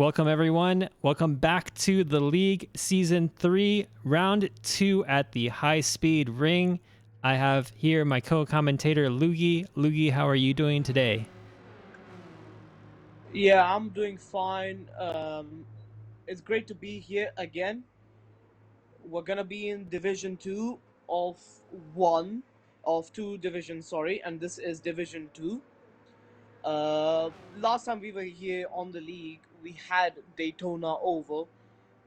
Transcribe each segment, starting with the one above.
Welcome, everyone. Welcome back to the league season 3, round 2 at the high speed ring. I have here my co-commentator Luigi. Luigi, how are you doing today? Yeah, I'm doing fine. It's great to be here again. We're gonna be in Division Two of one of two divisions, sorry, and this is Division Two. Last time we were here on the league, we had Daytona Oval,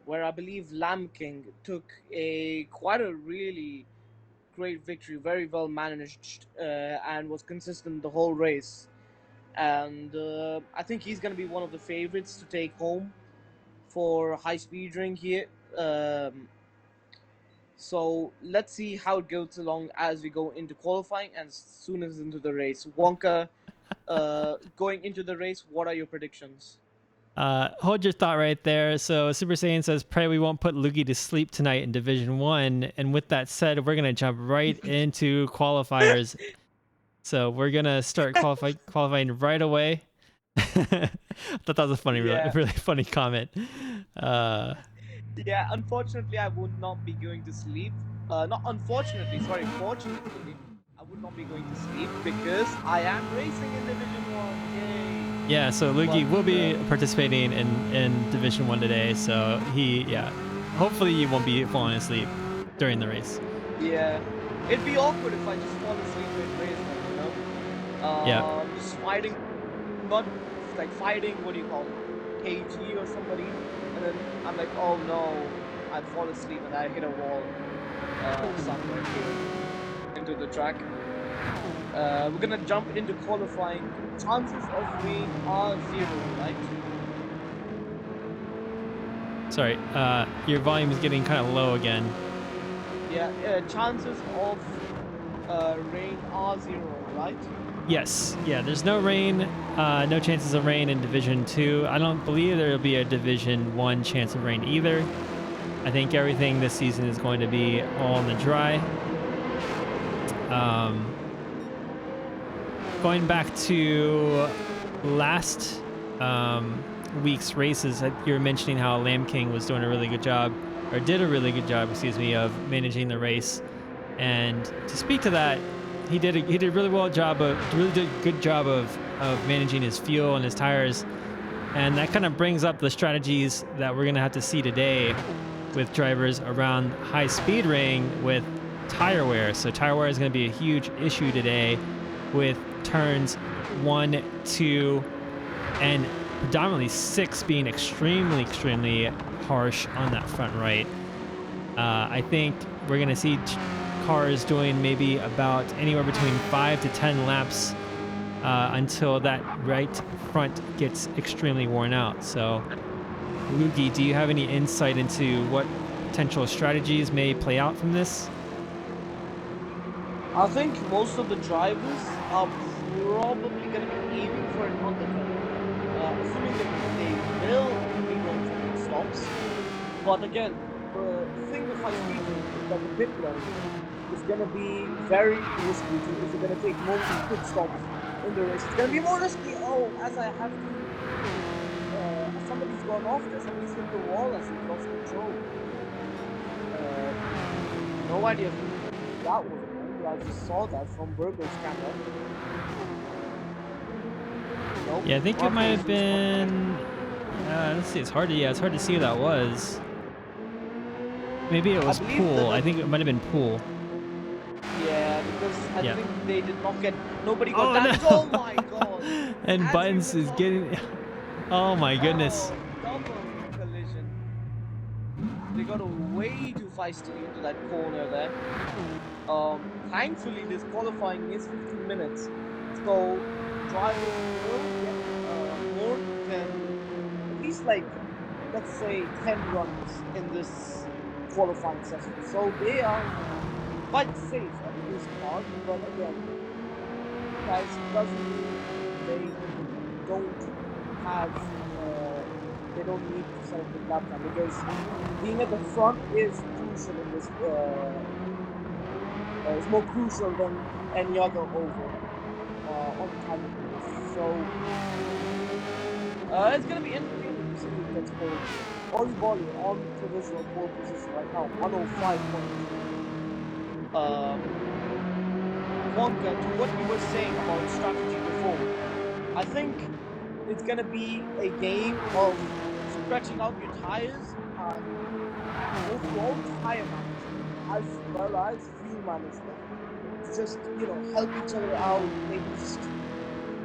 where I believe Lamb King took a quite a really great victory, very well managed, and was consistent the whole race. And I think he's gonna be one of the favorites to take home for high speed ring here. So let's see how it goes along as we go into qualifying and as soon as into the race. Wonka, going into the race, what are your predictions? Hold your thought right there. So Super Saiyan says, pray we won't put Luigi to sleep tonight in Division 1. And with that said, we're going to jump right into qualifiers. So we're going to start qualifying right away. I thought that was a funny, Yeah. really funny comment. Yeah, unfortunately, I would not be going to sleep. Not unfortunately, sorry, fortunately, I would not be going to sleep because I am racing in Division 1. Yay! Yeah, so Luigi But, will be participating in Division 1 today. So hopefully you won't be falling asleep during the race. Yeah, it'd be awkward if I just fall asleep mid-race, like, you know? Yeah. Just fighting, not like fighting, what do you call it? KG or somebody, and then I'm like, oh no, I fall asleep and I hit a wall somewhere here into the track. We're gonna jump into qualifying. Chances of rain are 0, right? Sorry, your volume is getting kind of low again. Yeah, chances of rain are 0, right? Yes, yeah, there's no rain, no chances of rain in Division 2. I don't believe there will be a Division 1 chance of rain either. I think everything this season is going to be all in the dry. Going back to last week's races, you were mentioning how Lamb King was doing a really good job, or did a really good job, excuse me, of managing the race. And to speak to that, he did a really good job of managing his fuel and his tires, and that kind of brings up the strategies that we're gonna have to see today with drivers around high speed ring with tire wear. So tire wear is going to be a huge issue today with turns 1, 2, and predominantly 6 being extremely harsh on that front right. I think we're going to see cars doing maybe about anywhere between 5 to 10 laps until that right front gets extremely worn out. So Luigi, do you have any insight into what potential strategies may play out from this? I think most of the drivers are probably going to be aiming for an undercut, assuming that they will be going for pit stops. But again, the thing with high speed is that the pit lane is going to be very risky if you're going to take multiple pit stops in the race. It's going to be more risky. Oh, as I have to, somebody's gone off there. Somebody's hit the wall as he's lost control. No idea who that was. I just saw that from Burger's camera. Nope. Yeah, I think it might have been. Let's see. It's hard to see who that was. Maybe it was Pool. I think it might have been Pool. Yeah, because I think they did not get. Nobody got damaged. No. Oh my god! And Buttons is getting. Oh my goodness. Double collision. They got way too feisty into that corner there. Thankfully, this qualifying is 15 minutes, so drivers will get more than at least like, let's say, 10 runs in this qualifying session. So they are quite safe at this part, but again, guys, doesn't mean they don't have they don't need to set up the lap time, because being at the front is crucial in this. Is more crucial than any other oval on the time of race. So it's gonna be entertaining to see pole. Oli Bolly on provisional pole position right now, 105 points. Wonka, to what you were saying about strategy before, I think it's gonna be a game of stretching out your tires and overall tire management as well as fuel management to just help each other out. Maybe just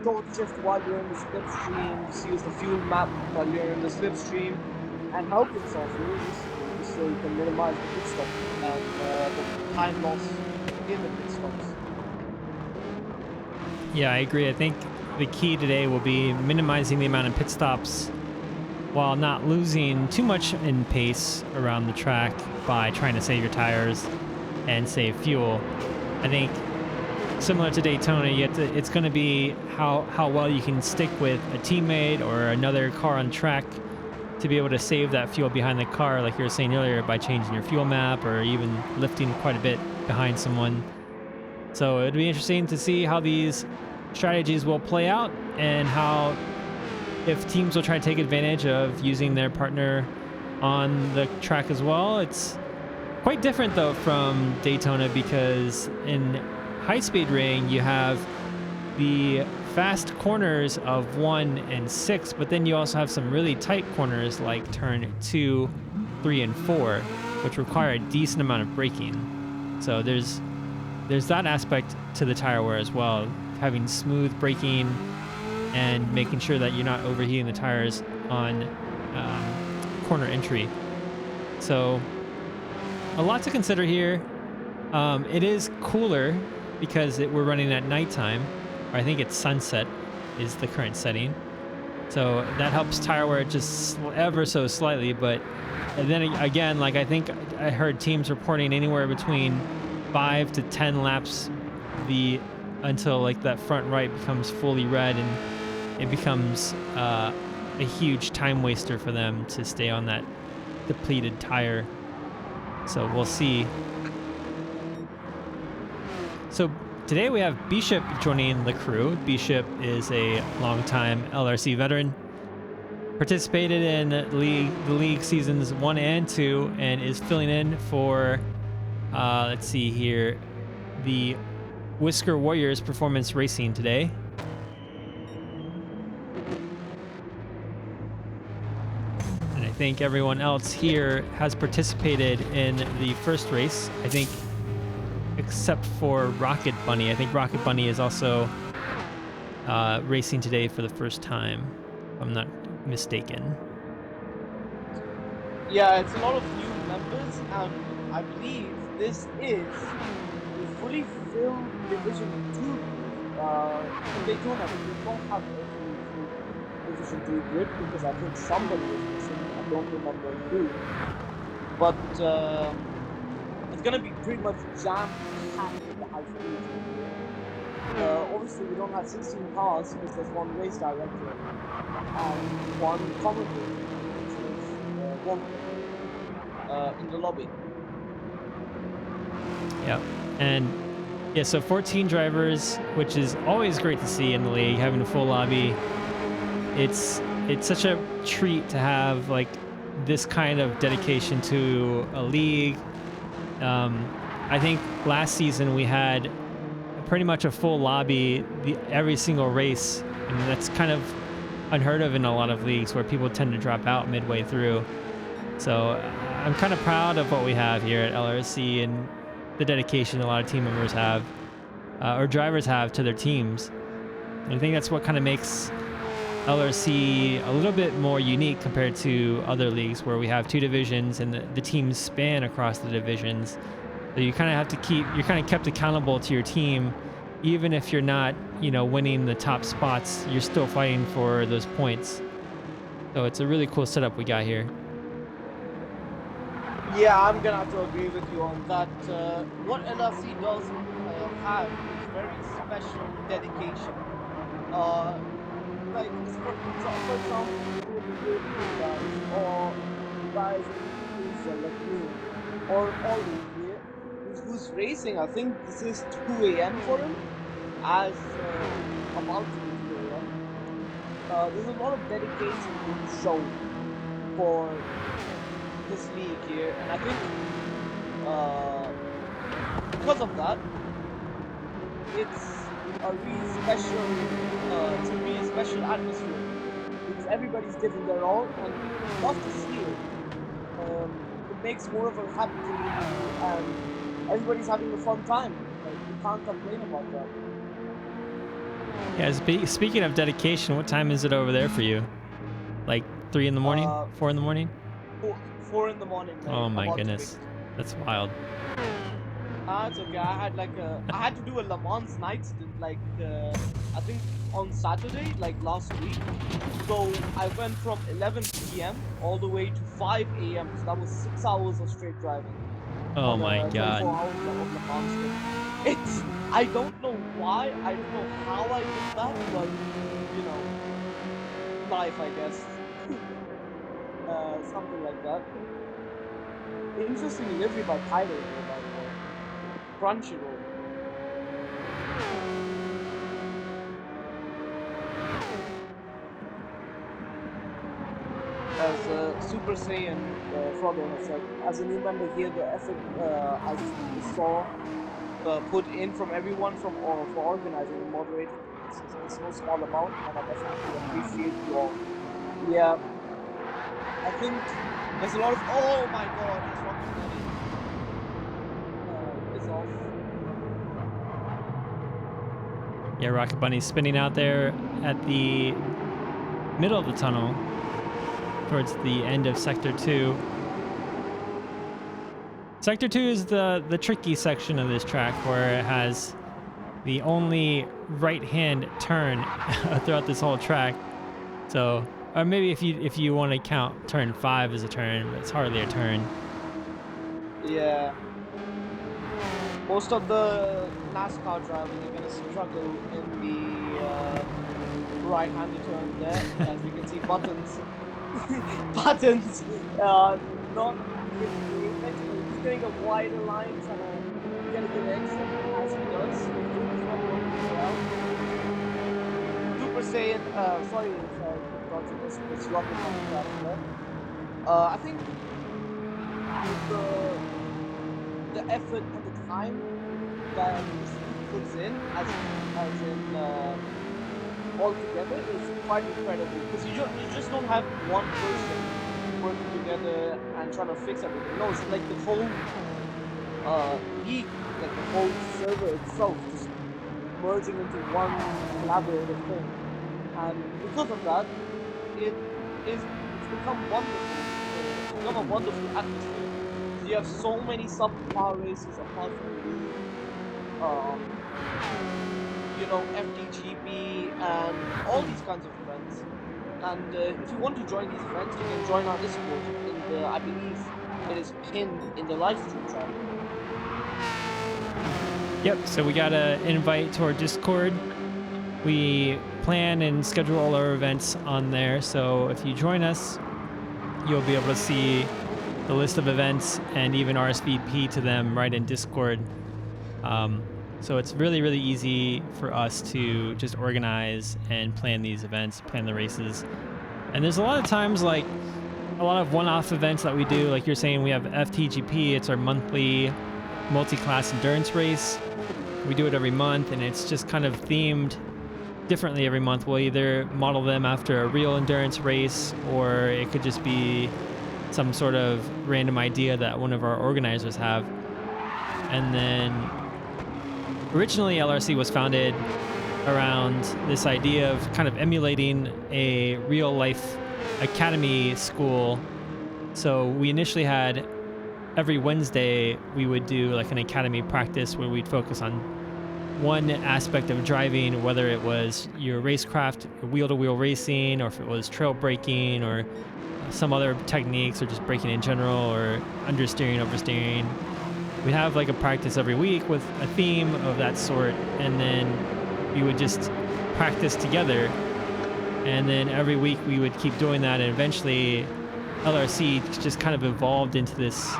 short shift while you're in the slipstream, just use the fuel map while you're in the slipstream, and help yourself realistically, just so you can minimize the pit stop and the time loss in the pit stops. Yeah, I agree. I think the key today will be minimizing the amount of pit stops while not losing too much in pace around the track by trying to save your tires and save fuel. I think similar to Daytona, it's going to be how well you can stick with a teammate or another car on track to be able to save that fuel behind the car, like you were saying earlier, by changing your fuel map or even lifting quite a bit behind someone. So it'd be interesting to see how these strategies will play out and how if teams will try to take advantage of using their partner on the track as well. It's quite different though from Daytona because in high speed ring you have the fast corners of 1 and 6, but then you also have some really tight corners like turn 2, 3, and 4, which require a decent amount of braking. So there's that aspect to the tire wear as well, having smooth braking and making sure that you're not overheating the tires on corner entry. So a lot to consider here. It is cooler because we're running at nighttime, or I think it's sunset is the current setting. So that helps tire wear just ever so slightly. But then again, like I think I heard teams reporting anywhere between 5 to 10 laps until like that front right becomes fully red, and it becomes a huge time waster for them to stay on that depleted tire. So we'll see. So today we have Bishop joining the crew. Bishop is a longtime LRC veteran, participated in the league seasons 1 and 2, and is filling in for let's see here, the Whisker Warriors Performance Racing today. And I think everyone else here has participated in the first race, I think, except for Rocket Bunny. I think Rocket Bunny is also racing today for the first time, if I'm not mistaken. Yeah, it's a lot of new members, and I believe this is a fully filled Division 2. In Daytona, we don't have a fully filled Division 2 grid because I think somebody was missing. I don't remember who. But it's going to be pretty much jam-packed in the high speed. Obviously, we don't have 16 cars because there's one race director and one commentator, which is Wonka, in the lobby. Yeah, and yeah, so 14 drivers, which is always great to see in the league, having a full lobby. It's such a treat to have like this kind of dedication to a league. I think last season we had pretty much a full lobby every single race, and that's kind of unheard of in a lot of leagues where people tend to drop out midway through. So I'm kind of proud of what we have here at LRC and the dedication a lot of team members have, or drivers have, to their teams. And I think that's what kind of makes LRC a little bit more unique compared to other leagues where we have 2 divisions and the teams span across the divisions. So you kind of have to you're kind of kept accountable to your team, even if you're not, winning the top spots, you're still fighting for those points. So it's a really cool setup we got here. Yeah, I'm gonna have to agree with you on that. What LRC does have is very special dedication. Like, for example, you guys, or guys who's like me, or Ollie here, who's racing. I think this is 2 a.m. for him, as about to be 2 a.m. There's a lot of dedication being shown. for this league here, and I think uh, because of that, it's a really special, it's a really special atmosphere because everybody's giving their all, and we love to see it. It makes more of a happy community, and everybody's having a fun time. Like you can't complain about that. Yeah, speaking of dedication, what time is it over there for you? Like 3 in the morning? Uh, 4 in the morning? 4 in the morning, like Oh my about to wake. goodness. That's wild. Ah, it's okay. I had to do a Le Mans night stint, like I think on Saturday, like last week. So I went from 11 p.m. all the way to 5 a.m. So that was 6 hours of straight driving Oh on my a god. 24 hours of Le Mans stint. It's I don't know why, I don't know how I did that, but you know, life, I guess, something like that. Interesting livery by Pyro, though, by the way. Crunchyroll. As Super Saiyan Frodo has said, as a new member here, the effort I saw put in from everyone for organizing and moderating the races is no small amount, and I definitely appreciate you all. Yeah, I think there's a lot of oh my god, as Rocket Bunny is off. Yeah, Rocket Bunny's spinning out there at the middle of the tunnel towards the end of Sector 2. Sector 2 is the tricky section of this track where it has the only right-hand turn throughout this whole track. So, or maybe if you want to count turn 5 as a turn, but it's hardly a turn. Yeah. Most of the NASCAR driving are gonna struggle in the right-handed turn there, as we can see buttons, buttons, not giving the apex, but he's getting a wider line, trying to get a good exit as he does. He's not working well. Super Saiyan, sorry if I got to this rocket on the track there. I think the effort and the time that this league puts in, as in all together, is quite incredible. Because you just don't have one person working together and trying to fix everything. No, it's like the whole league, like the whole server itself, just merging into one collaborative thing. And because of that, it's become wonderful. It's become a wonderful atmosphere. You have so many subpar races apart from FDGP and all these kinds of events. And if you want to join these events, you can join our Discord in the, I believe it is pinned in the live stream chat. Yep, so we got an invite to our Discord. We plan and schedule all our events on there, so if you join us, you'll be able to see the list of events and even RSVP to them right in Discord. So it's really, really easy for us to just organize and plan these events, plan the races. And there's a lot of times, like a lot of one-off events that we do, like you're saying, we have FTGP, it's our monthly multi-class endurance race. We do it every month, and it's just kind of themed differently every month. We'll either model them after a real endurance race, or it could just be some sort of random idea that one of our organizers have. And then originally LRC was founded around this idea of kind of emulating a real life academy school. So we initially had every Wednesday we would do like an academy practice where we'd focus on one aspect of driving, whether it was your racecraft, wheel-to-wheel racing, or if it was trail braking or some other techniques, or just braking in general, or understeering, oversteering. We'd have like a practice every week with a theme of that sort, and then we would just practice together. And then every week we would keep doing that, and eventually LRC just kind of evolved into this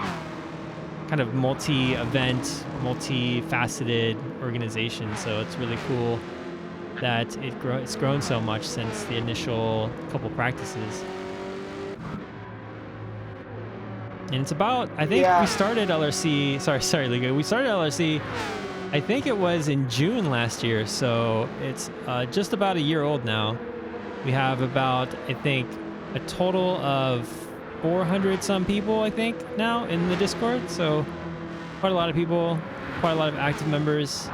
kind of multi-event, multi-faceted organization. So it's really cool that it's grown so much since the initial couple practices. And it's about, I think we Yeah, started LRC, sorry, Liga. We started LRC, I think it was in June last year. So it's just about a year old now. We have about, I think, a total of 400 some people, I think, now in the Discord. So quite a lot of people, quite a lot of active members.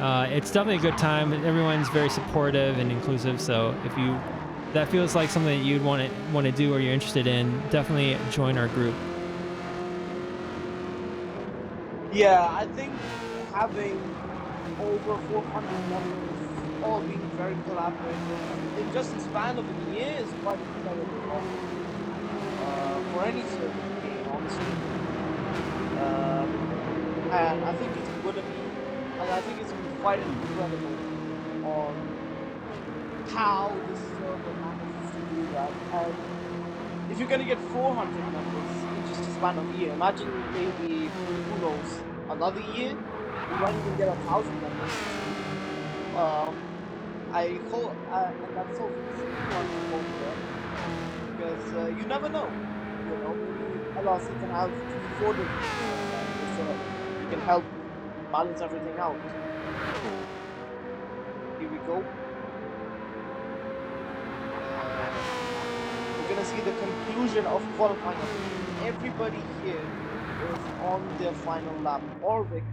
It's definitely a good time. Everyone's very supportive and inclusive. So if you that feels like something that you'd want to do or you're interested in, definitely join our group. yeah. I think having over 400 members, all being very collaborative, in just a span of a year is quite incredible for any server to be, honestly. And I think it's gonna be, and I think it's gonna be quite incredible on how this server manages to do that. And if you're gonna get 400 members in just a span of a year, imagine maybe, who knows, another year, we might even get 1,000 members. I hope, and that's hoping for there, because you never know. You know, maybe LRC can have 3-4 different members, so you can help balance everything out. Here we go. We're gonna see the conclusion of qualifying. Everybody here is on their final lap. Orvik,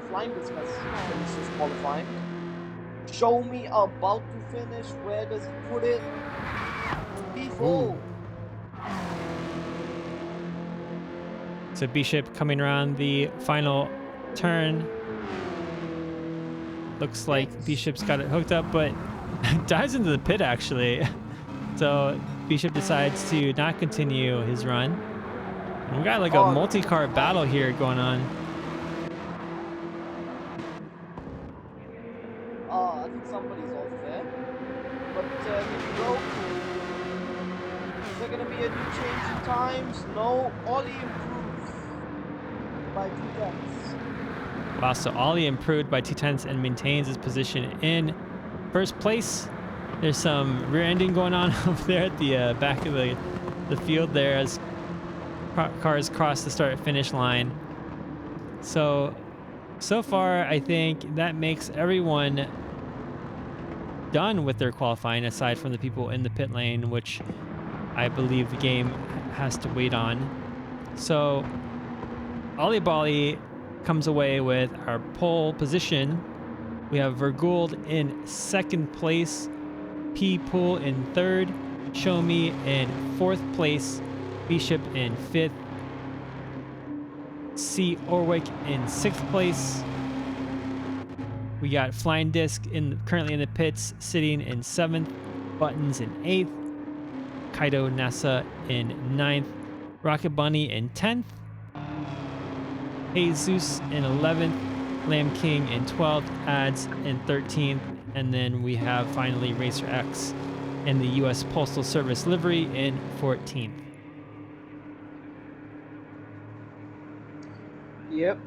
Flying Disc has finished his qualifying. Show Me about to finish. Where does he put it? P4. Ooh. So Bishop coming around the final turn. Looks like Bishop's got it hooked up, but dives into the pit actually. So Bishop decides to not continue his run. And we got like a multi-car battle here going on. I think somebody's off there. But here we go. Is there gonna be a new change in times? No. Ollie improves by 2 tenths. Wow, so Ollie improved by 2 tenths and maintains his position in first place. There's some rear ending going on over there at the back of the field there as cars cross the start finish line. So far, I think that makes everyone done with their qualifying aside from the people in the pit lane, which I believe the game has to wait on. So Ollie Bali comes away with our pole position. We have Vergould in second place, P Pool in third, Show Me in fourth place, Bishop in fifth, C Orwick in sixth place. We got Flying Disc currently in the pits, sitting in seventh, Buttons in eighth, Kaido Nasa in ninth, Rocket Bunny in 10th, Jesus in 11th, Lamb King in 12th, Ads in 13th, and then we have finally Racer X in the U.S. Postal Service livery in 14th. Yep.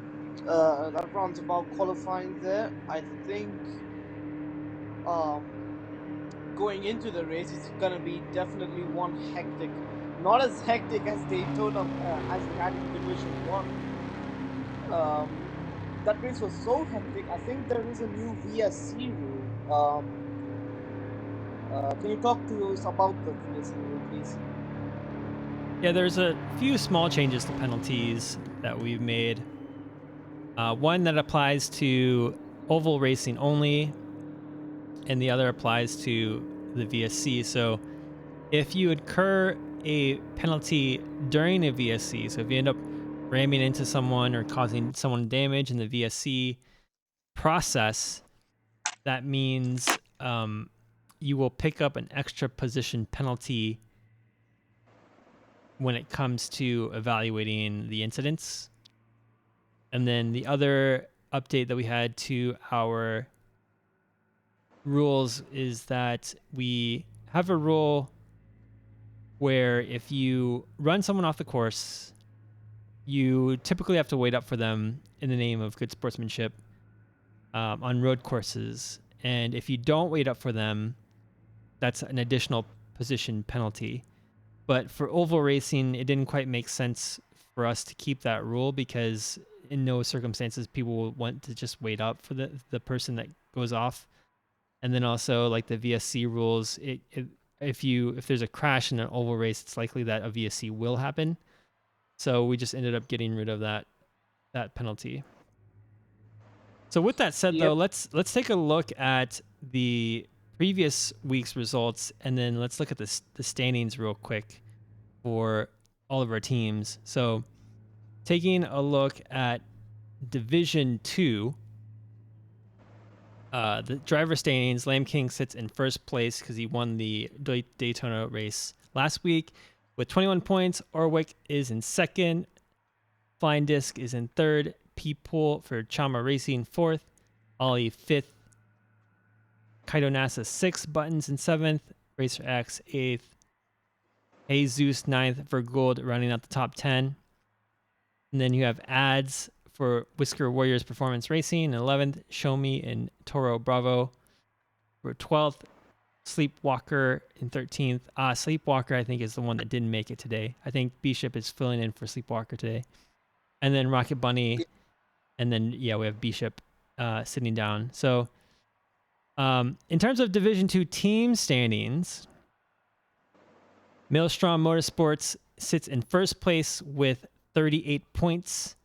That rounds about qualifying there. I think going into the race, it's gonna be definitely one hectic. Not as hectic as Daytona, as we had in Division 1. That race was so hectic. I think there is a new VSC rule. Can you talk to us about the VSC rule, please? Yeah, there's a few small changes to penalties that we've made. One that applies to oval racing only, and the other applies to the VSC. So if you incur a penalty during a VSC, so if you end up ramming into someone or causing someone damage in the VSC process, that means you will pick up an extra position penalty when it comes to evaluating the incidents. And then the other update that we had to our rules is that we have a rule where if you run someone off the course, you typically have to wait up for them in the name of good sportsmanship on road courses. And if you don't wait up for them, that's an additional position penalty. But for oval racing, it didn't quite make sense for us to keep that rule because in no circumstances people will want to just wait up for the person that goes off. And then also like the VSC rules, if there's a crash in an oval race, it's likely that a VSC will happen. So we just ended up getting rid of that penalty. So with that said, though, let's take a look at the previous week's results, and then let's look at the standings real quick for all of our teams. So taking a look at Division 2, the driver standings, Lamb King sits in first place because he won the Daytona race last week with 21 points. Orwick is in second. Flying Disc is in third. P-Pool for Chama Racing fourth. Ollie fifth. Kaito NASA sixth. Buttons in seventh. Racer X eighth. Jesus ninth for Gold, rounding out the top 10. And then you have ads for Whisker Warriors Performance Racing in 11th. Show Me and Toro Bravo for 12th. Sleepwalker in 13th. Sleepwalker, I think, is the one that didn't make it today. I think Bishop is filling in for Sleepwalker today. And then Rocket Bunny. And then, we have Bishop sitting down. So in terms of Division 2 team standings, Maelstrom Motorsports sits in first place with 38 points.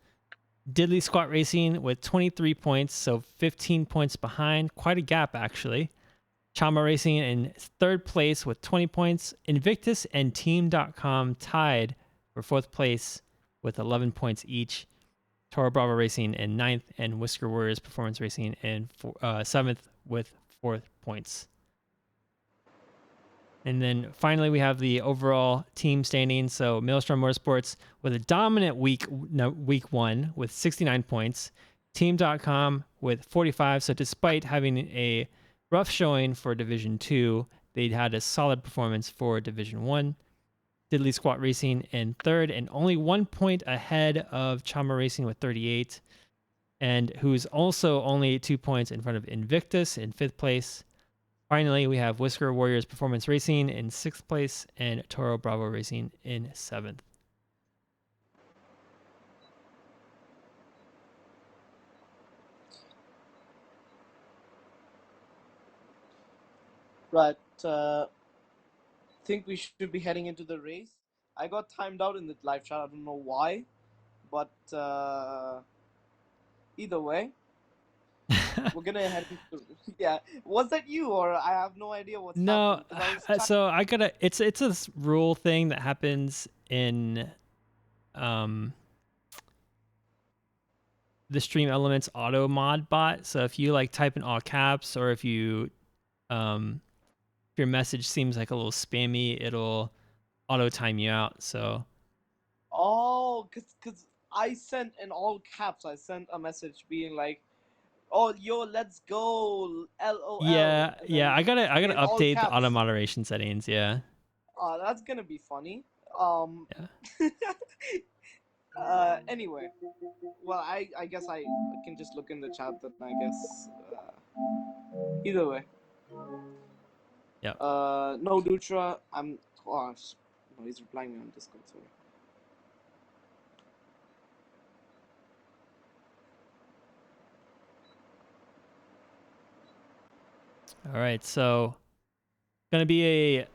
Diddley Squat Racing with 23 points, so 15 points behind. Quite a gap, actually. Chama Racing in third place with 20 points. Invictus and Team.com tied for fourth place with 11 points each. Toro Bravo Racing in ninth, and Whisker Warriors Performance Racing in seventh with 4 points. And then finally, we have the overall team standings. So Maelstrom Motorsports with a dominant week one with 69 points. Team.com with 45. So despite having a rough showing for Division 2, they had a solid performance for Division 1. Diddley Squat Racing in third and only 1 point ahead of Chama Racing with 38. And who's also only 2 points in front of Invictus in fifth place. Finally, we have Whisker Warriors Performance Racing in sixth place and Toro Bravo Racing in seventh. Right. Think we should be heading into the race. I got timed out in the live chat. I don't know why, but either way, we're gonna head into. Yeah, was that you, or I have no idea what's No, happening? so I gotta. It's a rule thing that happens in the Stream Elements auto mod bot. So if you like type in all caps, or if you if your message seems like a little spammy, it'll auto time you out. So because I sent in all caps. I sent a message being like, "Oh, yo, let's go, LOL." yeah, I gotta update the auto caps. moderation settings. Yeah. That's gonna be funny. Anyway, well, I guess I can just look in the chat. Then I guess either way. Yeah. No Dutra. No, he's replying me on Discord. Sorry. All right, so going to be a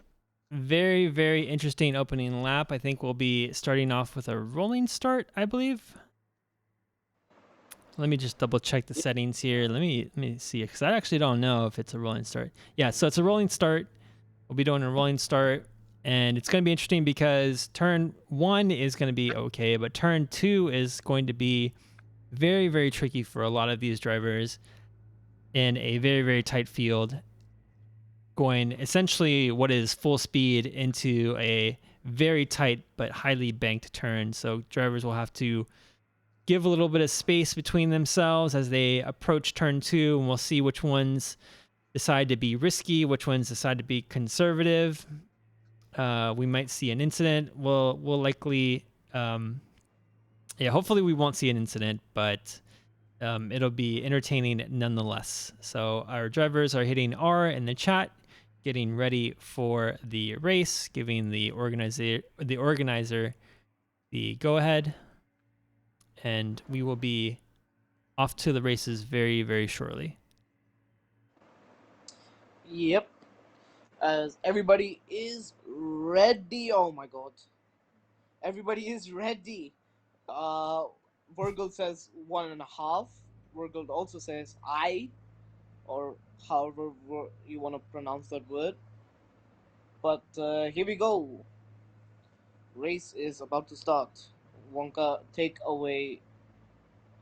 very, very interesting opening lap. I think we'll be starting off with a rolling start, I believe. Let me just double check the settings here. Let me see, because I actually don't know if it's a rolling start. Yeah, so it's a rolling start. We'll be doing a rolling start, and it's going to be interesting because turn 1 is going to be okay, but turn 2 is going to be very, very tricky for a lot of these drivers in a very, very tight field, going essentially what is full speed into a very tight but highly banked turn. So drivers will have to give a little bit of space between themselves as they approach turn 2, and we'll see which ones decide to be risky, which ones decide to be conservative. We might see an incident. We'll likely, hopefully we won't see an incident, but it'll be entertaining nonetheless. So our drivers are hitting R in the chat. getting ready for the race, giving the organizer the go ahead, and we will be off to the races very, very shortly. Yep. As everybody is ready. Oh my god. Everybody is ready. Virgil says 1.5. Virgil also says I, or however you want to pronounce that word. But here we go. Race is about to start. Wonka, take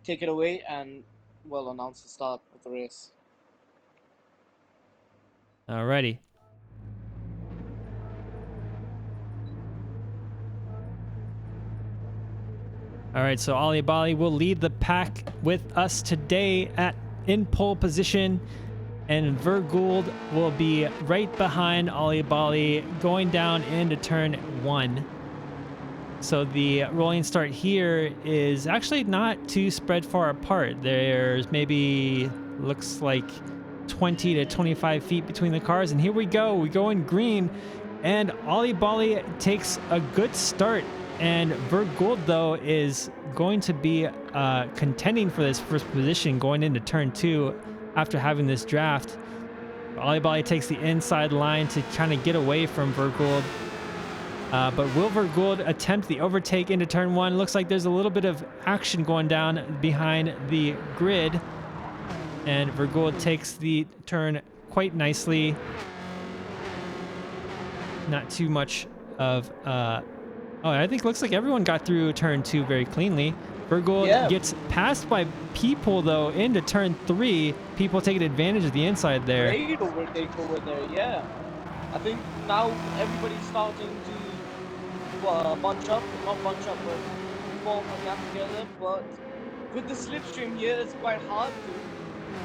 it away, and well, announce the start of the race. Alrighty. All right, so Ali Bali will lead the pack with us today in pole position, and Vergould will be right behind Ali Bali going down into turn 1. So the rolling start here is actually not too spread far apart. There's maybe looks like 20 to 25 feet between the cars, and here we go. We go in green, and Ali Bali takes a good start. And Vergould, though, is going to be contending for this first position going into turn 2 after having this draft. Ali Bali takes the inside line to kind of get away from Vergould. But will Vergould attempt the overtake into turn 1? Looks like there's a little bit of action going down behind the grid. And Vergould takes the turn quite nicely. Not too much of... I think looks like everyone got through turn 2 very cleanly. Vergould gets passed by People, though, into turn 3. People taking advantage of the inside there. Great overtake over there, yeah. I think now everybody's starting to bunch up. Not bunch up, but form a gap together. But with the slipstream here, it's quite hard to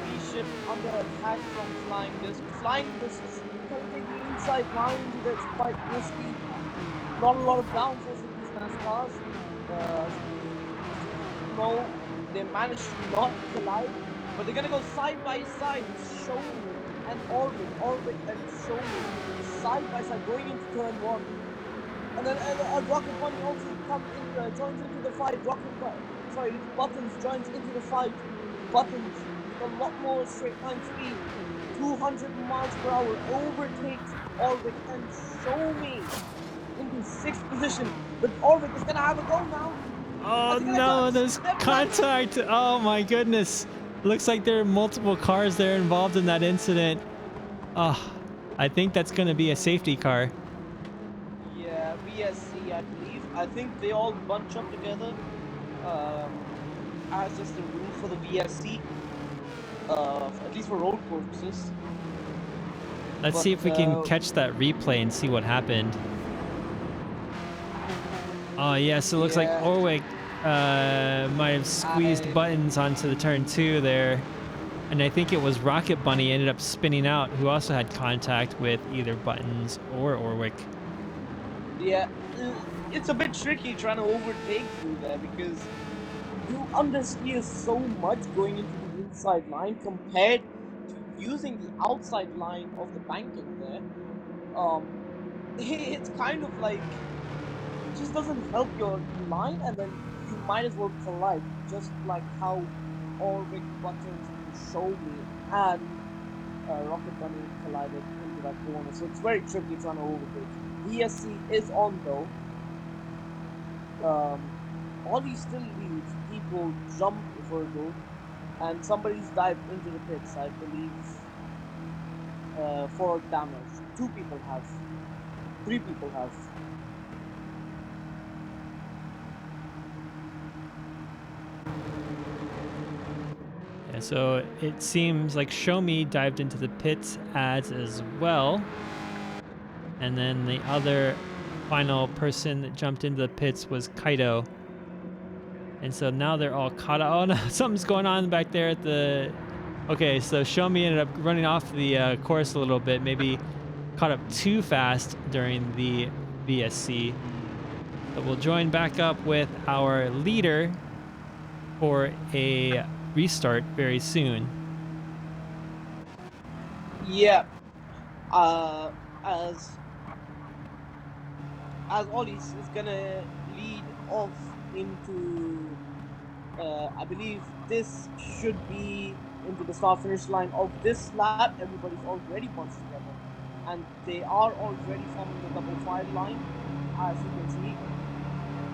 be shipped under attack from flying disc. Flying disc is taking the inside line into that's quite risky. Not a lot of downforce in these NASCARs. No, they managed to not collide, but they're gonna go side by side. Show me and Orbit and Show me side by side going into turn 1. And then Rocket Bunny also joins into the fight. Buttons joins into the fight. Buttons with a lot more straight line speed. 200 miles per hour overtakes Orbit and Show me into 6th position, but Orbit is gonna have a go now. Oh no, there's contact. Oh my goodness. Looks like there are multiple cars there involved in that incident. Oh, I think that's gonna be a safety car. Yeah, VSC, I believe. I think they all bunch up together. As just the rule for the VSC. At least for road courses. Let's see if we can catch that replay and see what happened. Oh, yeah, so it looks like Orwick might have squeezed Buttons onto the turn 2 there. And I think it was Rocket Bunny ended up spinning out, who also had contact with either Buttons or Orwick. Yeah, it's a bit tricky trying to overtake through there because you understeer so much going into the inside line compared to using the outside line of the banking there. It's kind of like it just doesn't help your line, and then you might as well collide, just like how Orwick, Buttons, Show Me, and Rocket Bunny collided into that corner. So it's very tricky trying to overtake. VSC is on though. Ollie still leads. People jump Virgo, and somebody's dived into the pits, I believe, for damage. 2 people have. 3 people have. Yeah, so it seems like Show Me dived into the pits as well. And then the other final person that jumped into the pits was Kaido. And so now they're all caught up. Oh no, something's going on back there at the... Okay, so Show Me ended up running off the course a little bit, maybe caught up too fast during the VSC. But we'll join back up with our leader for a restart very soon. Yeah. uh, as Ollie is gonna lead off into. I believe this should be into the start finish line of this lap. Everybody's already bunched together, and they are already forming the double file line, as you can see.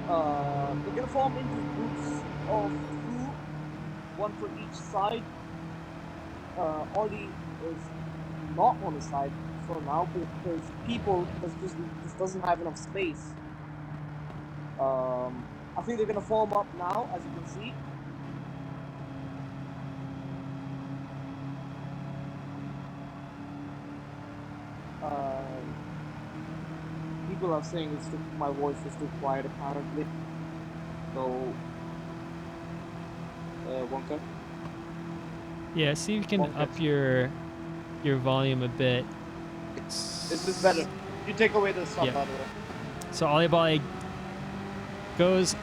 They're gonna form into groups of two, one for each side. Ollie is not on the side for now because people just doesn't have enough space. I think they're gonna form up now, as you can see. People are saying my voice is too quiet apparently. So, Wonka. Yeah, see if you can Wonka. up your volume a bit. This is better. You take away the stuff, Yeah. by the way. So Ollie goes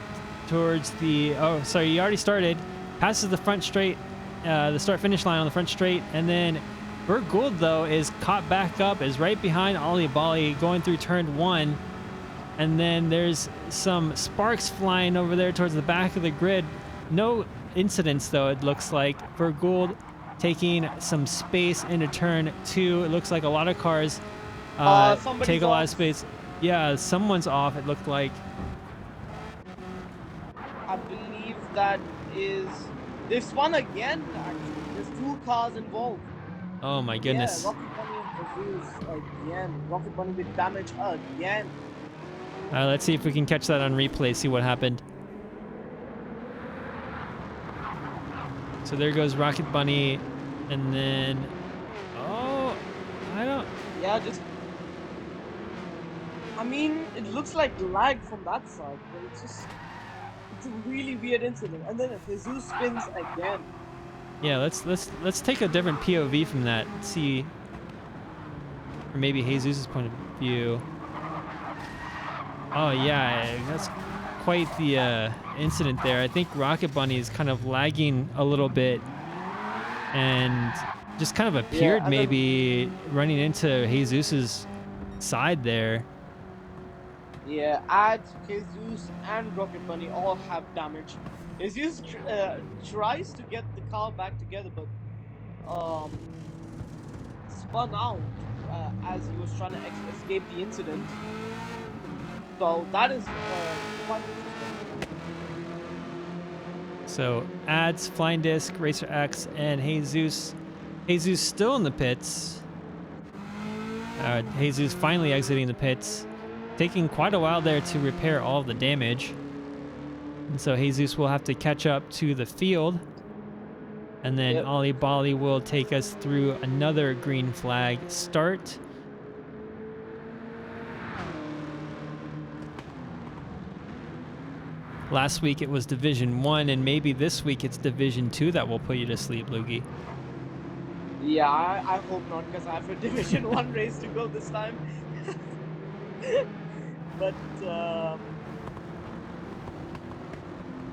towards the, oh, sorry, you already started, passes the front straight, the start finish line on the front straight, and then Bert Gould, though, is caught back up, is right behind Ollie going through turn one, and then there's some sparks flying over there towards the back of the grid. No incidents, though, it looks like. Bert Gould taking some space into turn two. It looks like a lot of cars take a lot of space. Yeah, someone's off, it looked like. I believe that is... They've spun again, actually. There's two cars involved. Oh my goodness. Yeah, Rocket Bunny and Jesus again. Rocket Bunny with damage again. Let's see if we can catch that on replay, see what happened. So there goes Rocket Bunny, and then... Oh, I don't... Yeah, just... I mean, it looks like lag from that side, but it's just... It's a really weird incident. And then Jesus spins again. Yeah, let's take a different POV from that. Let's see, or maybe Jesus' point of view. Oh yeah, that's quite the incident there. I think Rocket Bunny is kind of lagging a little bit, and just kind of appeared maybe running into Jesus' side there. Yeah, Ad, Jesus, and Rocket Bunny all have damage. Jesus tries to get the car back together, but spun out as he was trying to escape the incident. So that is quite interesting. So Ads, Flying Disc, Racer X, and Jesus. Jesus still in the pits. Jesus finally exiting the pits. Taking quite a while there to repair all of the damage. And so Jesus will have to catch up to the field. And then Ollie will take us through another green flag start. Last week it was Division 1, and maybe this week it's Division 2 that will put you to sleep, Loogie. Yeah, I hope not, because I have a Division 1 race to go this time. But,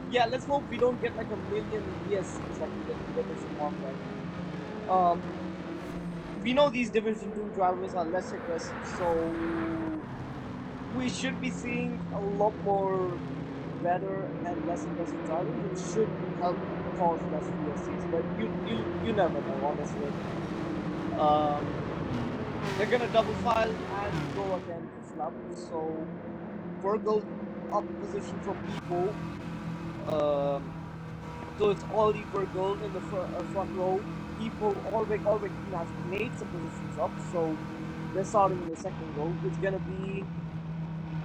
yeah, let's hope we don't get like a million VSCs like we did in Division 1, right? We know these Division 2 drivers are less aggressive, so we should be seeing a lot more better and less aggressive drivers, which should help cause less VSCs, but you never know, honestly. They're gonna double file and go again this lap, so Virgil up position for people. So it's Ollie, Virgil in the front row. People, Ulrich has made some positions up, so they're starting in the second row. It's gonna be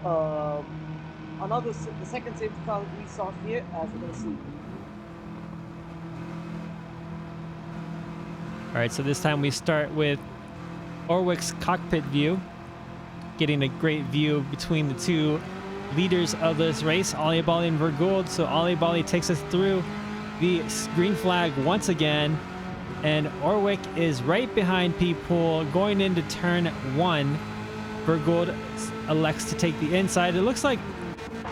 the second safety car restart here, as we're gonna see. All right, so this time we start with Orwick's cockpit view, getting a great view between the two leaders of this race, Ollie and Vergould. So Ollie takes us through the green flag once again, and Orwick is right behind P-Pool going into turn one. Vergould elects to take the inside. It looks like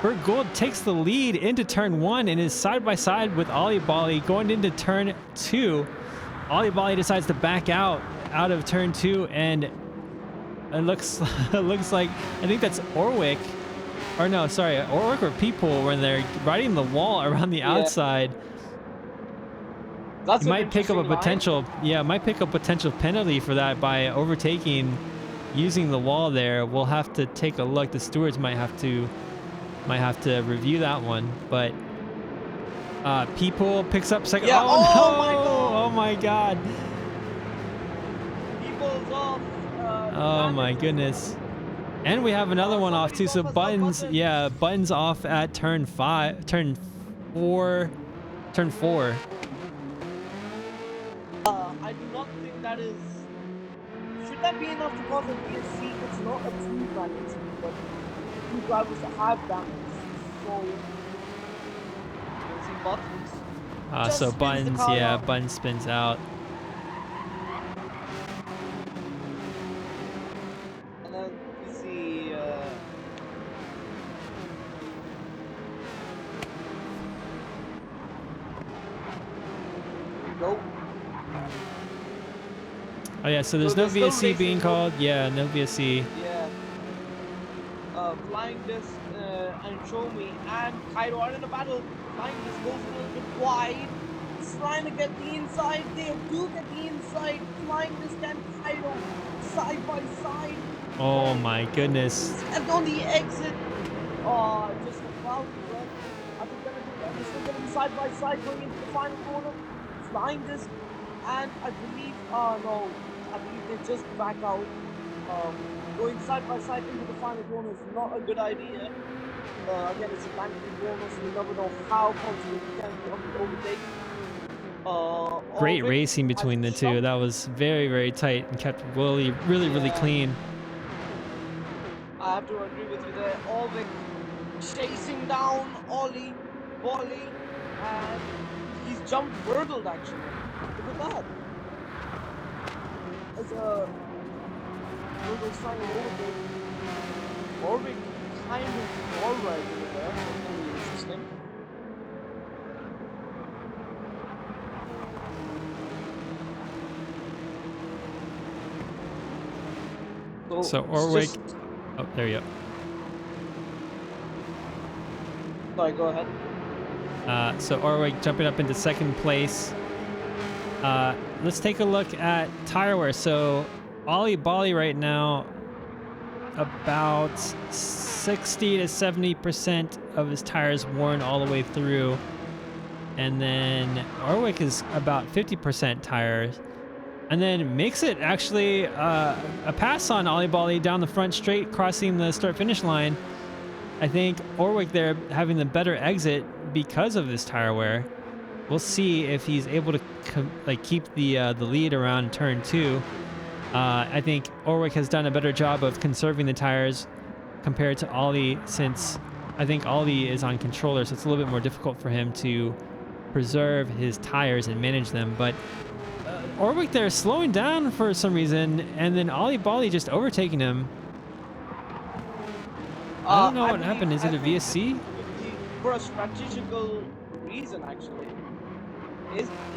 Vergould takes the lead into turn one and is side by side with Ollie going into turn two. Ollie decides to back out of turn two, and It looks it looks like I think that's Orwick, or no, sorry, Orwick or people when they're riding the wall around the Yeah, outside. that's You an might pick up a interesting line. potential, yeah, might pick up potential penalty for that by overtaking, using the wall there. We'll have to take a look. The stewards might have to review that one, but people picks up second. Yeah. Oh Oh my no! Oh God. my God! People's off. Oh my Damage. goodness! And we have another one off Somebody too. So stop us. Help Buttons, Buttons. yeah, Buttons off at turn 4, turn 4. I do not think that is. Should that be enough to cause a VSC? It's not a true penalty, but two drivers have damage. So, using Buttons. Just So spins the Buttons, car yeah, out. Buttons spins out. And then we see. Nope. Oh yeah, so there's So no there's still VSC being racing called. mode. Yeah, no VSC. Yeah. Flying Disc and Show Me and Kaido are in a battle. Flying Disc goes a little bit wide. Trying to get the inside. They do get the inside. Flying Disc and Kaido side by side. Oh my goodness. And on the exit. Oh, just about right. I think they're still going to be side by side going into the final corner. Flying Disc and I believe, no, I believe they just back out. Going side by side into the final corner is not a good idea. Again, it's a mandatory corner, so you never know how confident you can be on the overtake. Great Orwick racing has between the two. jumped. That was very, very tight and kept really, really Yeah. clean. I have to agree with you there. Orwick chasing down Ollie, Bolly, and he's jumped Virgil actually. Look at that. As a Virgil's trying to overtake. Orwick kind of alright over there. That's really interesting. So it's Orwick, just- oh, there you Sorry, go ahead. go. So Orwick jumping up into second place. Let's take a look at tire wear. So Ollie Bolly right now, about 60 to 70% of his tires worn all the way through. And then Orwick is about 50% tires. And then makes it actually a pass on Ollie Bolly down the front straight, crossing the start finish line. I think Orwick there having the better exit because of this tire wear. We'll see if he's able to keep the lead around turn 2. I think Orwick has done a better job of conserving the tires compared to Ollie, since I think Ollie is on controller, so it's a little bit more difficult for him to preserve his tires and manage them. But Orwick there slowing down for some reason, and then Ollie Bolly just overtaking him. I don't know what happened. Is it a VSC? For a strategical reason, actually.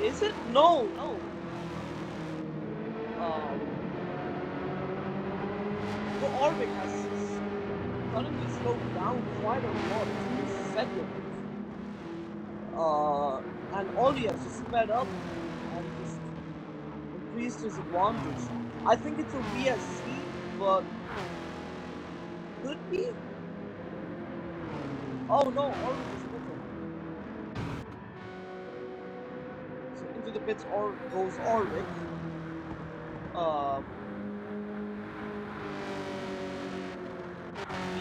Is it? No. So Orwick has suddenly slowed down quite a lot in this segment. And Ollie has just sped up and just increased his advantage. I think it's a VSC, but could be. Oh no, Orwick is pitting. So into the pits goes Orwick.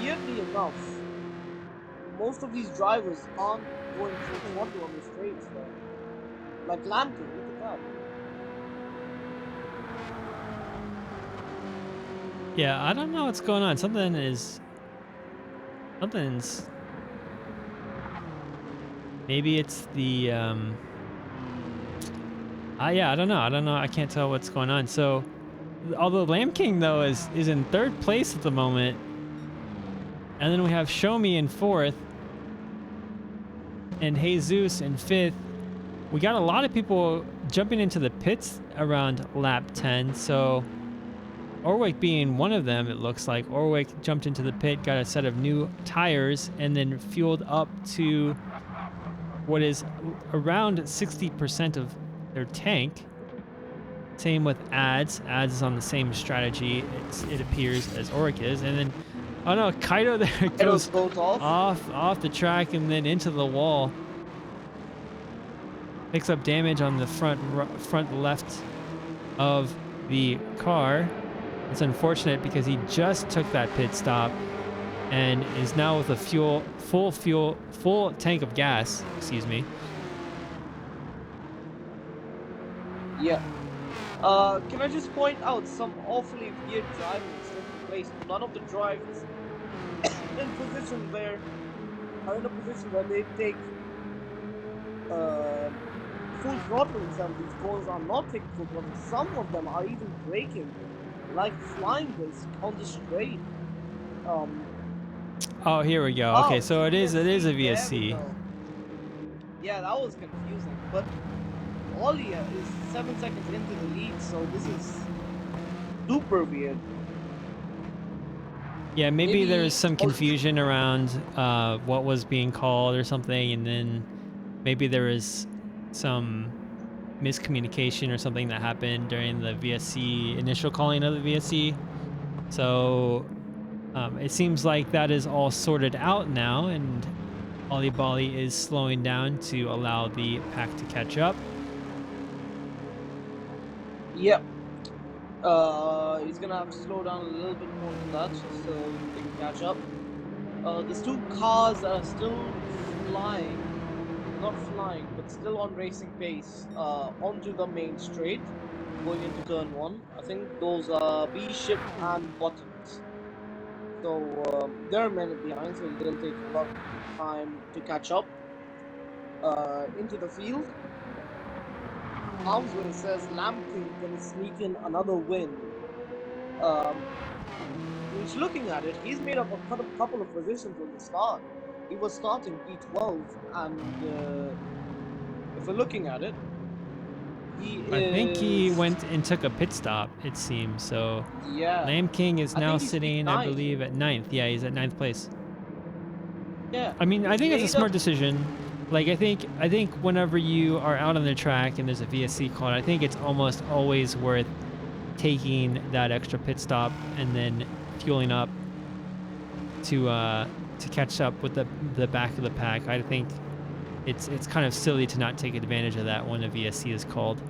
Weirdly enough, most of these drivers aren't going full throttle on the straights there. Like Lampkin, look at that. Yeah, I don't know what's going on. Something's. Maybe it's the. Yeah, I don't know. I can't tell what's going on. So, although Lamb King though is in third place at the moment, and then we have Show Me in fourth, and Jesus in fifth. We got a lot of people jumping into the pits around lap 10. So Orwick being one of them, it looks like. Orwick jumped into the pit, got a set of new tires, and then fueled up to what is around 60% of their tank. Same with Ads. Ads is on the same strategy, it appears, as Orwick is. And then, oh no, Kaido there goes Goes off the track and then into the wall. Picks up damage on the front left of the car. It's unfortunate because he just took that pit stop and is now with a full tank of gas, excuse me. Yeah. Can I just point out some awfully weird driving is taking place? None of the drivers are in a position where they take full throttle in some of these cars are not taking full throttle. Some of them are even braking like flying this on the straight. Oh, here we go. Okay, so it is a VSC. Yeah, that was confusing. But Olia is 7 seconds into the lead, so this is super weird. Yeah, maybe there was some confusion around what was being called or something, and then maybe there was some miscommunication or something that happened during the VSC initial calling of the VSC. So it seems like that is all sorted out now, and Olibali is slowing down to allow the pack to catch up. Yep. He's gonna have to slow down a little bit more than that, so they can catch up. There's two cars that are still flying, not flying, but still on racing pace, onto the main straight, going into turn 1. I think those are B-Ship and Buttons. So they're a minute behind, so they'll take a lot of time to catch up. Into the field. Helmsman says Lamkin can sneak in another win. Which, looking at it, he's made up a couple of positions on the start. He was starting P12, and if we're looking at it, I think he went and took a pit stop, it seems. So yeah, Lamking is now sitting, I believe, at 9th. Yeah, he's at 9th place. Yeah. I mean, I think it's a smart decision. Like, I think whenever you are out on the track and there's a VSC called, I think it's almost always worth taking that extra pit stop and then fueling up to catch up with the back of the pack. I think it's kind of silly to not take advantage of that when a VSC is called.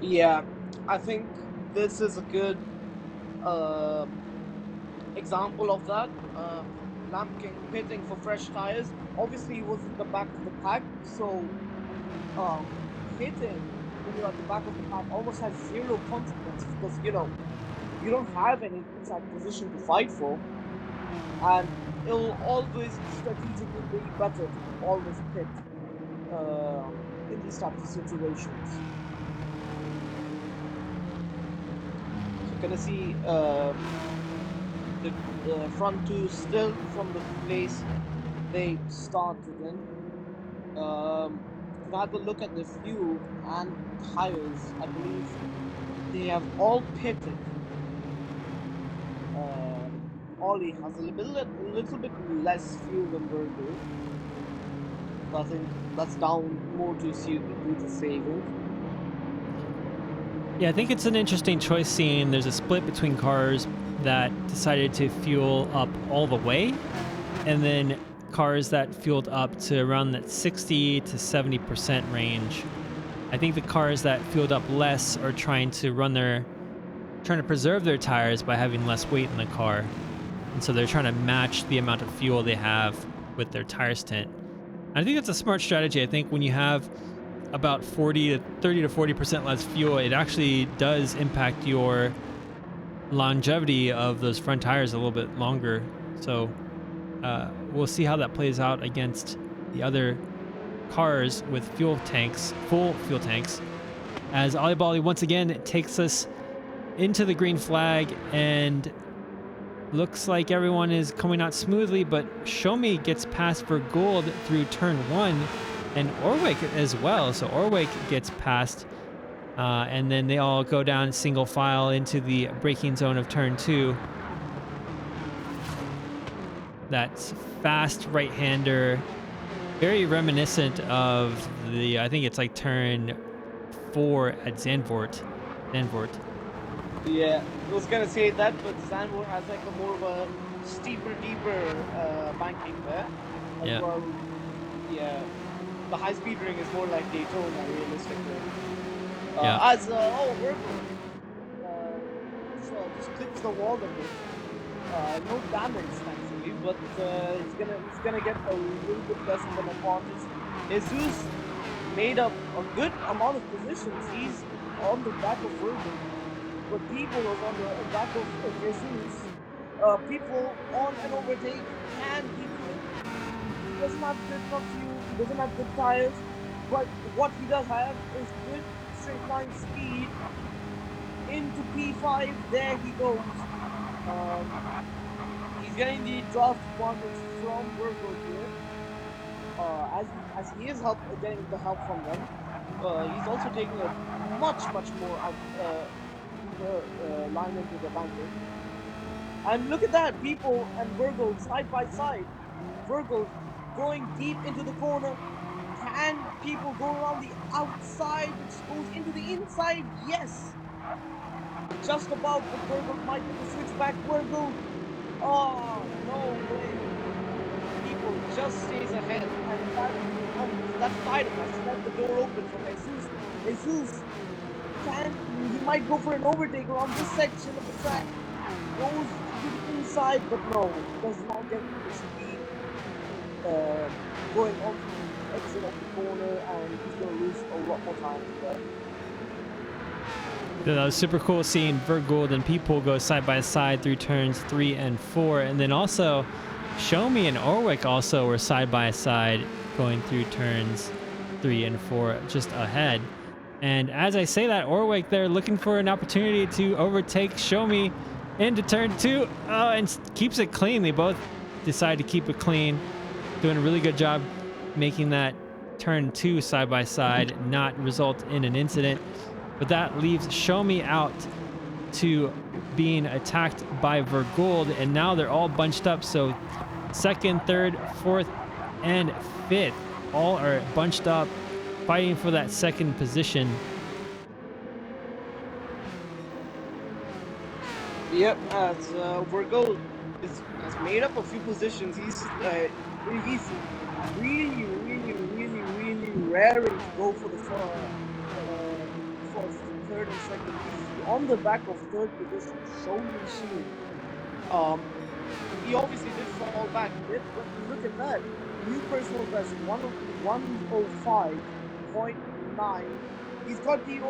Yeah, I think this is a good example of that. Lamking pitting for fresh tires. Obviously, he was in the back of the pack, so hitting when you're at the back of the pack almost has zero consequence because you don't have any inside position to fight for, and it'll always strategically be better to always pit in these types of situations. So you're gonna see the front two still from the place they started in. If I have a look at the fuel and tires, I believe they have all pitted. Ollie has a little bit less fuel than Virgil. I think that's down more due to saving. Yeah, I think it's an interesting choice seeing there's a split between cars that decided to fuel up all the way, and then cars that fueled up to around that 60 to 70% range. I think the cars that fueled up less are trying to preserve their tires by having less weight in the car. And so they're trying to match the amount of fuel they have with their tire stint. And I think that's a smart strategy. I think when you have about 30 to 40% less fuel, it actually does impact your longevity of those front tires a little bit longer. So we'll see how that plays out against the other cars with full fuel tanks, as Olibali once again takes us into the green flag, and looks like everyone is coming out smoothly, but Shomi gets past for gold through turn 1, and Orwick as well. So Orwick gets past And then they all go down single file into the braking zone of turn 2. That's fast right-hander, very reminiscent of the, I think it's like turn 4 at Zandvoort. Yeah, I was gonna say that, but Zandvoort has like a more of a steeper, deeper banking there as Yeah. well. Yeah, the high-speed ring is more like Daytona, realistically. Yeah. Virgo just clips the wall a bit. No damage, thankfully, but he's gonna get a little bit less of an advantage. Jesus made up a good amount of positions. He's on the back of Virgo, but people was on the back of Jesus. People on an overtake can he do it? He doesn't have good enough fuel. He doesn't have good tires, but what he does have is good straight line speed into P5. There he goes. He's getting the draft advantage from Virgo here. As he is getting the help from them, he's also taking a much more out line into the banking. And look at that, people and Virgo side by side. Virgo going deep into the corner. Can people go around the outside, which goes into the inside? Yes. Just about, but Virgo might get the switch back. Virgo. Oh, no way. People just stays ahead. And that fighter has left the door open for Jesus. Jesus he might go for an overtake around this section of the track. Goes to the inside, but no, does not get the speed going on the exit of the corner, and he's going to lose a lot more time there. That was super cool seeing Vergold and People go side by side through turns 3 and 4, and then also Show Me and Orwick also were side by side going through turns 3 and 4 just ahead. And as I say that, Orwick, they're looking for an opportunity to overtake Show Me into turn 2. Oh, and keeps it clean. They both decide to keep it clean, doing a really good job making that turn 2 side by side not result in an incident. But that leaves Show Me out to being attacked by Vergold, and now they're all bunched up. So 2nd, 3rd, 4th, and 5th all are bunched up, fighting for that 2nd position. Yep, as Vergold has made up a few positions. He's really raring to go for the first, 3rd and 2nd. He's on the back of 3rd position, Show Me Shield. He obviously did fall back a bit, but look at that. New personal best, 105.9. He's got the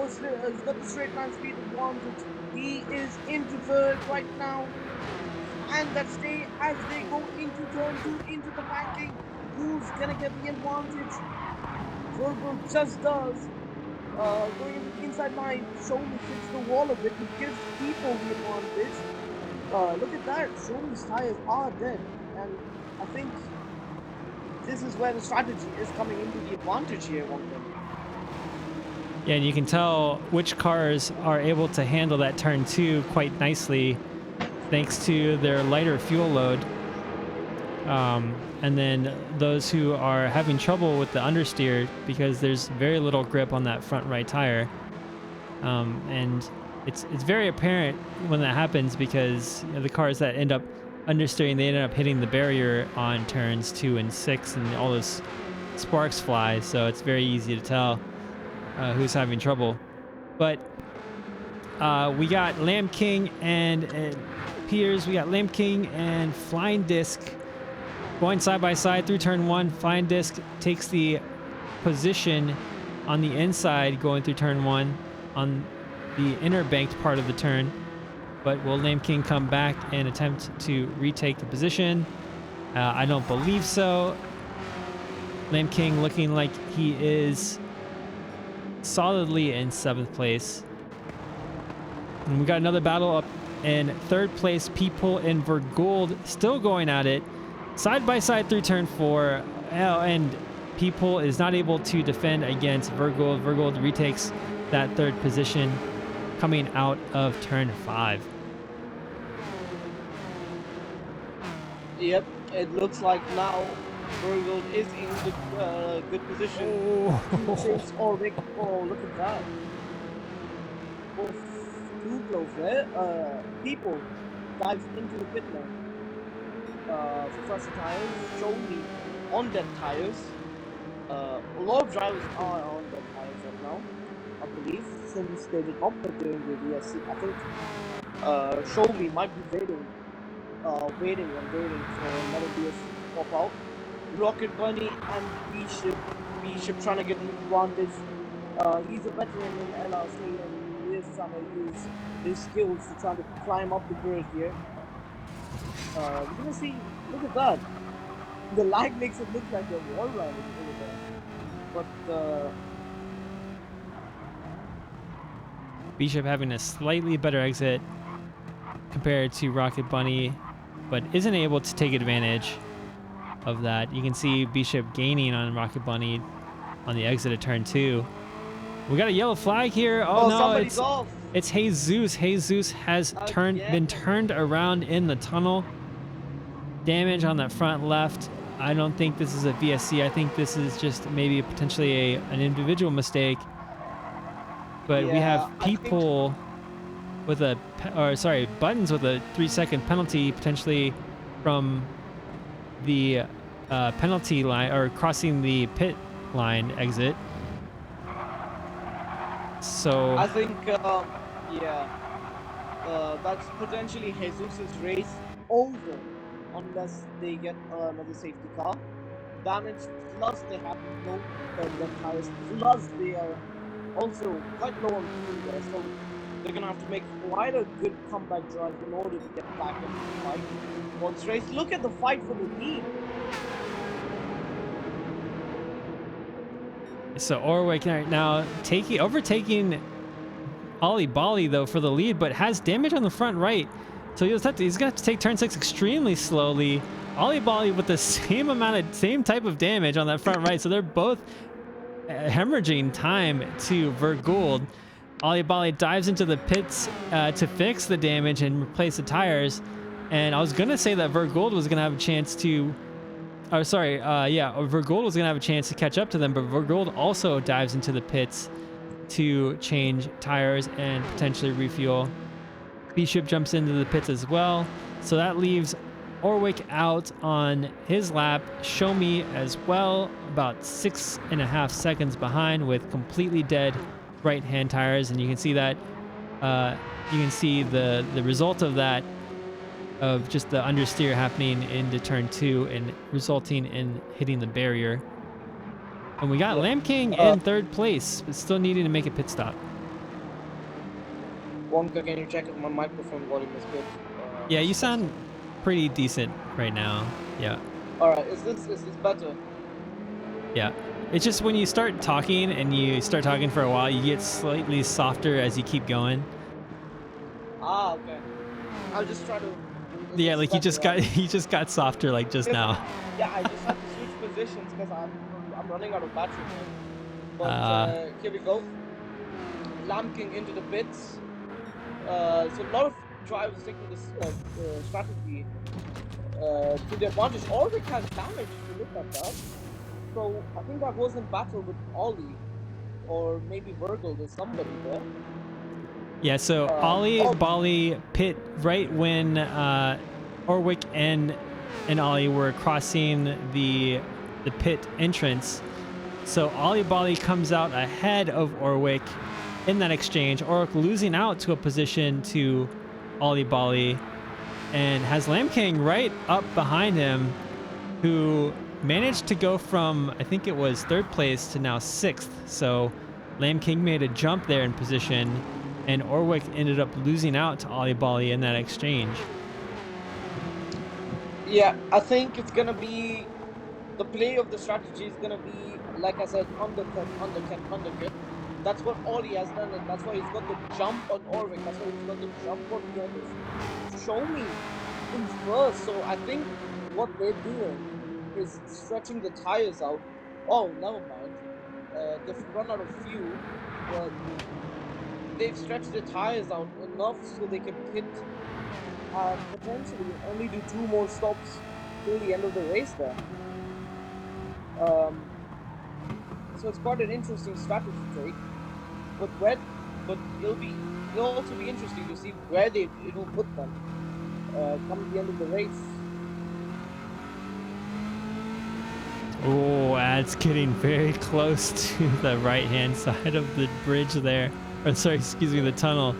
straight line speed advantage. He is into 3rd right now. And as they go into turn 2, into the banking, who's gonna get the advantage? Virgo just does. Going into the inside line, Show Me hits the wall a bit, and gives People the advantage. Look at that, Show Me's tires are dead, and I think this is where the strategy is coming into the advantage here on them. Yeah, and you can tell which cars are able to handle that turn 2 quite nicely thanks to their lighter fuel load. And then those who are having trouble with the understeer because there's very little grip on that front right tire. And it's very apparent when that happens because the cars that end up understeering, they end up hitting the barrier on turns 2 and 6, and all those sparks fly. So it's very easy to tell who's having trouble. But we got Lamb King and Piers. We lam King and Flying Disc going side by side through turn 1. Flying Disc takes the position on the inside going through turn 1 on the inner banked part of the turn. But will Lamb King come back and attempt to retake the position? I don't believe so. Lamb King looking like he is solidly in 7th place. And we got another battle up in 3rd place. People in Vergold still going at it side by side through turn 4. And People is not able to defend against Vergold. Vergold retakes that third position coming out of turn 5. Yep, it looks like now Burgold is in the good position to Oh, chase Orvik. Oh, look at that. Oh, too close there. People dives into the pit lane. For fresh tires, show me on dead tires. A lot of drivers are on dead tires right now, I believe, since they did not put during the VSC. I think Show me might be waiting for another VSC to pop out. Rocket Bunny and Bishop trying to get an advantage. He's a veteran in LRC and he is trying to use his skills to try to climb up the grid here. You're gonna see, look at that. The light makes it look like they're wall riding over there. But Bishop having a slightly better exit compared to Rocket Bunny, but isn't able to take advantage of that. You can see Bishop gaining on Rocket Bunny on the exit of turn 2. We got a yellow flag here. Oh no, somebody's off. it's Jesus. Jesus has been turned around in the tunnel. Damage on that front left. I don't think this is a VSC. I think this is just maybe potentially an individual mistake. But we have people with buttons with a 3-second penalty potentially from the penalty line or crossing the pit line exit. So I think, that's potentially Jesus' race over unless they get another safety car. Damage plus they have no dead tires, plus they are also quite low on fuel there, so they're gonna have to make quite a good comeback drive in order to get back into the fight for this race. Look at the fight for the lead. So Orwick now overtaking Ollie Bali though for the lead, but has damage on the front right. So he's gonna have to take turn 6 extremely slowly. Ollie Bali with the same type of damage on that front right. So they're both hemorrhaging time to Vergould. Ollie Bali dives into the pits to fix the damage and replace the tires. And I was gonna say that Vergould was gonna have a chance to Vergould was gonna have a chance to catch up to them, but Vergould also dives into the pits to change tires and potentially refuel. Bishop jumps into the pits as well, so that leaves Orwick out on his lap. Show me as well, about 6.5 seconds behind with completely dead right-hand tires, and you can see that. You can see the result of that, of just the understeer happening into turn 2 and resulting in hitting the barrier. And we got Lamb King in 3rd place, but still needing to make a pit stop. Wonka, can you check if my microphone volume is good? Yeah, you sound pretty decent right now. Yeah. All right, is this better? Yeah. It's just when you start talking and you start talking for a while, you get slightly softer as you keep going. Ah, okay. I'll just try to. Yeah, like you just got softer like just now. Yeah, I just have to switch positions because I'm running out of battery now. But here we go. Lamb King into the pits. So a lot of drivers taking this strategy to their advantage. Orwick has damage if you look at that. So I think that was in battle with Ollie or maybe Vergould or somebody there. Yeah, so Ollie Bali pit right when Orwick and Ollie were crossing the pit entrance. So Ollie Bali comes out ahead of Orwick in that exchange. Orwick losing out to a position to Ollie Bali, and has Lamb King right up behind him, who managed to go from, I think it was 3rd place to now 6th. So Lamb King made a jump there in position, and Orwick ended up losing out to Ollie Bali in that exchange. Yeah, I think it's gonna be the play of the strategy is gonna be, like I said, undercut. That's what Ollie has done, and that's why he's got the jump on Orwick. That's why he's got the jump on the others. Show me in first. So I think what they're doing is stretching the tires out. Oh, never mind. They've run out of fuel. but they've stretched their tires out enough so they can pit and potentially only do 2 more stops till the end of the race there. Um, so it's quite an interesting strategy take. But it'll also be interesting to see where it'll put them come the end of the race. Oh, it's getting very close to the right-hand side of the bridge there. Or sorry, excuse me, the tunnel.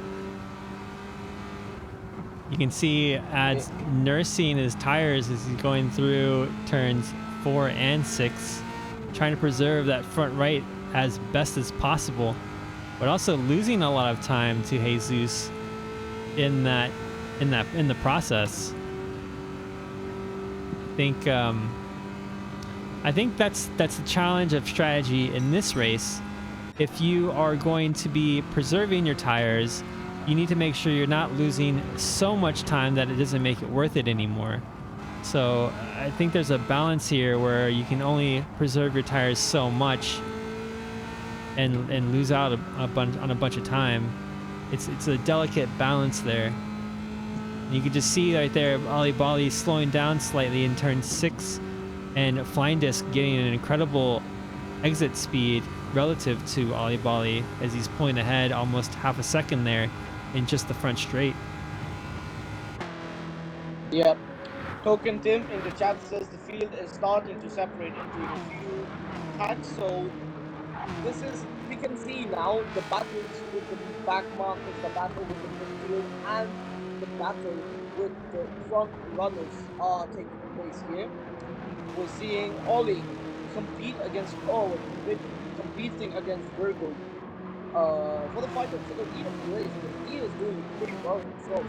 You can see Ad's nursing his tires as he's going through turns 4 and 6, trying to preserve that front right as best as possible, but also losing a lot of time to Jesus in the process. I think that's the challenge of strategy in this race. If you are going to be preserving your tires, you need to make sure you're not losing so much time that it doesn't make it worth it anymore. So I think there's a balance here where you can only preserve your tires so much and lose out on a bunch of time. It's a delicate balance there. You can just see right there Ali Bali slowing down slightly in turn 6, and Flying Disc getting an incredible exit speed relative to Ali Bali as he's pulling ahead almost half a second there in just the front straight. Yep. Token Tim in the chat says the field is starting to separate into a few tracks, so we can see now the battles with the back markers, the battle with the midfield, and the battle with the front runners are taking place here. We're seeing Ollie compete against Orwick, competing against Virgo for the fight for the lead of the race, but he is doing pretty well himself.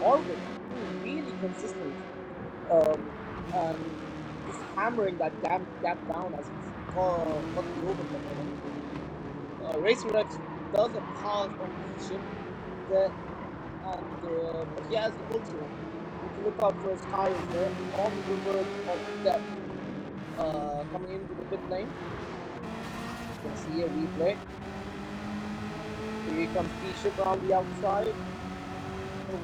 Orwick really consistent and just hammering that gap down as he's got the open. Racer X does a pass on Bishop there, but he has the control. You can look out for his tires there on the reverse of depth coming into the pit lane. You can see a replay. Here comes Bishop around the outside. It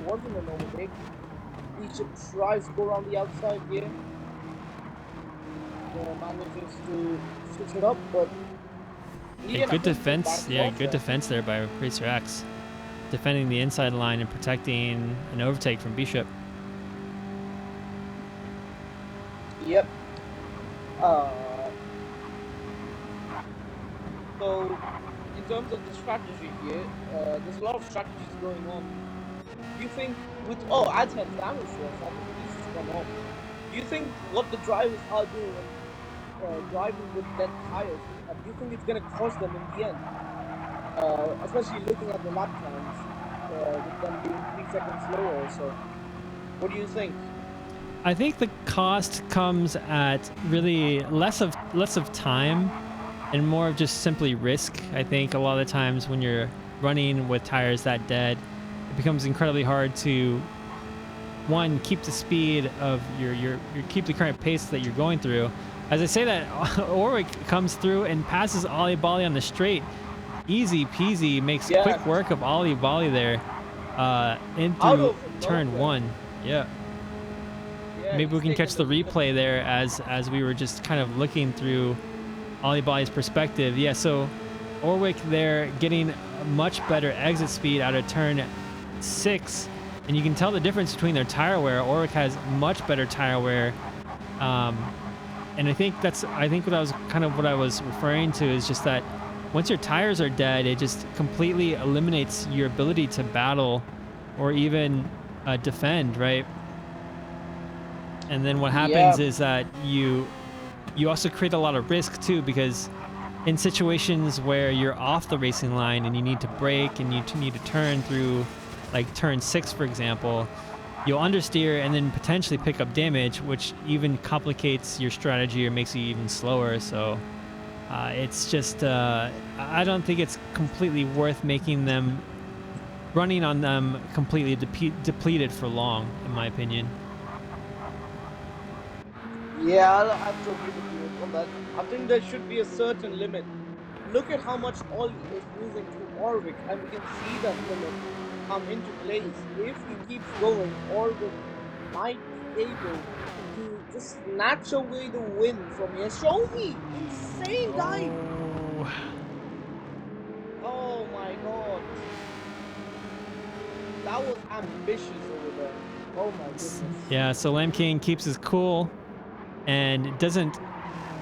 wasn't an overtake. Bishop tries to go around the outside here. Manages to switch it up, but good defense. Yeah, good defense there by Racer X, defending the inside line and protecting an overtake from Bishop. Yep. So, in terms of the strategy here, there's a lot of strategies going on. Do you think Ads had damage for us, I think this has come home. Do you think what the drivers are doing driving with dead tires, do you think it's going to cost them in the end? Especially looking at the lap times, with them being 3 seconds slower or so. What do you think? I think the cost comes at really less of time and more of just simply risk. I think a lot of the times when you're running with tires that dead, it becomes incredibly hard to keep the speed of keep the current pace that you're going through. As I say that, Orwick comes through and passes Ali Bali on the straight. Easy peasy, makes quick work of Ali Bali there in through turn 1. Yeah. Maybe we can catch the replay there as we were just kind of looking through Ali Bali's perspective. Yeah, so Orwick there getting a much better exit speed out of turn 6. And you can tell the difference between their tire wear. Orwick has much better tire wear. And I think what I was referring to is just that once your tires are dead, it just completely eliminates your ability to battle or even defend, right? And then what happens is that you also create a lot of risk too, because in situations where you're off the racing line and you need to brake and you need to turn through like turn 6, for example, you'll understeer and then potentially pick up damage, which even complicates your strategy or makes you even slower. So it's just, I don't think it's completely worth running on them completely depleted for long, in my opinion. Yeah, I'll have to agree with you on that. I think there should be a certain limit look at how much oil is losing to Orvik, and we can see that limit come into place. If he keeps going, Orvik might be able to just snatch away the win from here. Show me! Insane dive! Oh, Oh my god. That was ambitious over there. Oh my goodness. yeah. So Lamb King keeps his cool and doesn't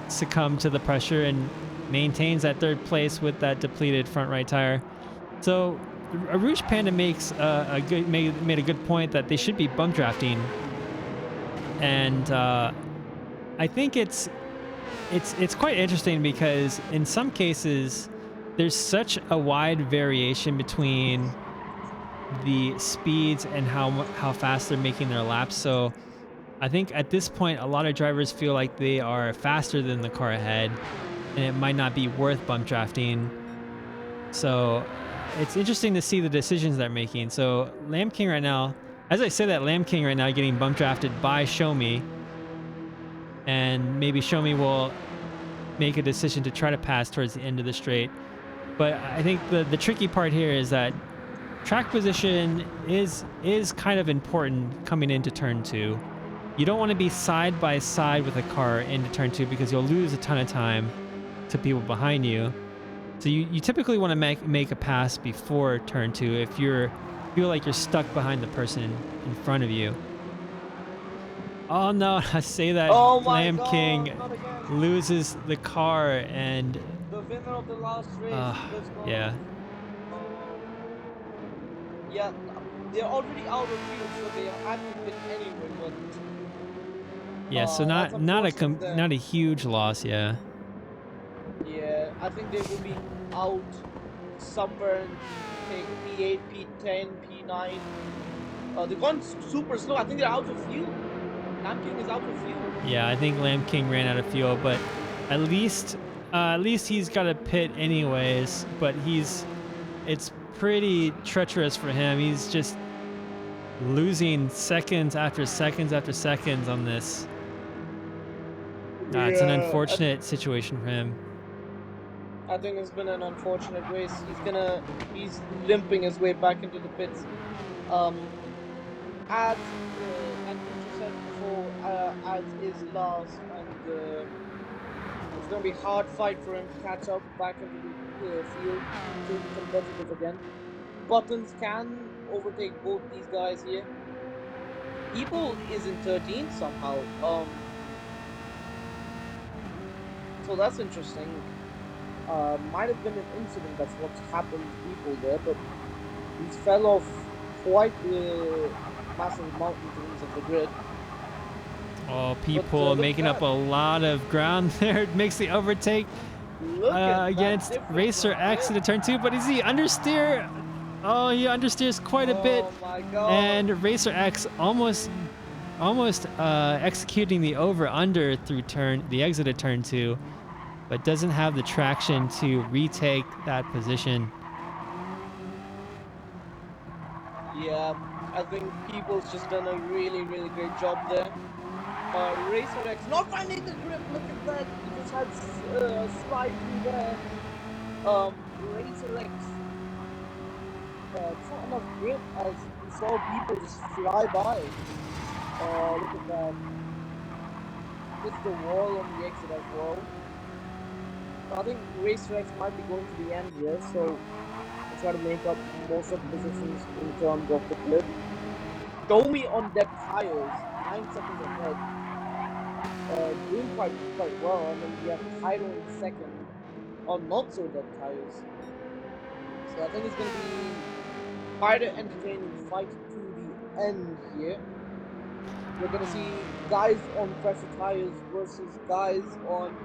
succumb to the pressure and maintains that third place with that depleted front right tire. So Arush Panda makes made a good point that they should be bump drafting, and I think it's quite interesting because in some cases there's such a wide variation between the speeds and how fast they're making their laps. So I think at this point a lot of drivers feel like they are faster than the car ahead, and it might not be worth bump drafting. So it's interesting to see the decisions they're making. So Lamb King right now, as I say that, Lamb King right now getting bump drafted by Show Me, and maybe Show Me will make a decision to try to pass towards the end of the straight. But I think the tricky part here is that track position is kind of important coming into turn 2. You don't want to be side by side with a car into turn 2 because you'll lose a ton of time to people behind you. So you typically want to make a pass before turn 2 if you feel like you're stuck behind the person in front of you. Oh no, I say that Oh my Lamb god, King not again. loses the car and The winner of the last race. Let's go. yeah. Yeah, they're already out of field, so they have to win anyway. But Yeah, so that's unfortunate there. not a huge loss, yeah. Yeah, I think they will be out somewhere in P8, P10, P9. They've gone super slow. I think they're out of fuel. Lamb King is out of fuel. Yeah, I think Lamb King ran out of fuel, but at least he's got a pit anyways, but it's pretty treacherous for him. He's just losing seconds after seconds after seconds on this. It's an unfortunate situation for him. I think it's been an unfortunate race. He's limping his way back into the pits. As you said before, as is last, and it's going to be a hard fight for him to catch up back into the field to be competitive again. Buttons can overtake both these guys here. People is in 13th somehow. So that's interesting. Might have been an incident, that's what's happened to people there, but these fell off quite the massive mountains of the grid. Oh, people making up a lot of ground there. It makes the overtake against Racer X into turn 2, but is he understeer? Oh, he understeers quite a bit. My God. And Racer X almost executing the over-under through the exit of turn 2, but doesn't have the traction to retake that position. Yeah, I think People's just done a really, really great job there. Racer X not finding the grip, look at that, he just had slide through there. Racer X, it's not enough grip as we saw people just fly by. Look at that. Hits the wall on the exit as well. I think Racer X might be going to the end here, so we'll try to make up most of the positions in terms of the grid. Domi on dead tires, 9 seconds ahead. Doing quite well, and then we have Cairo in second on not so dead tires. So I think it's going to be quite an entertaining fight to the end here. We're going to see guys on pressure tires versus guys on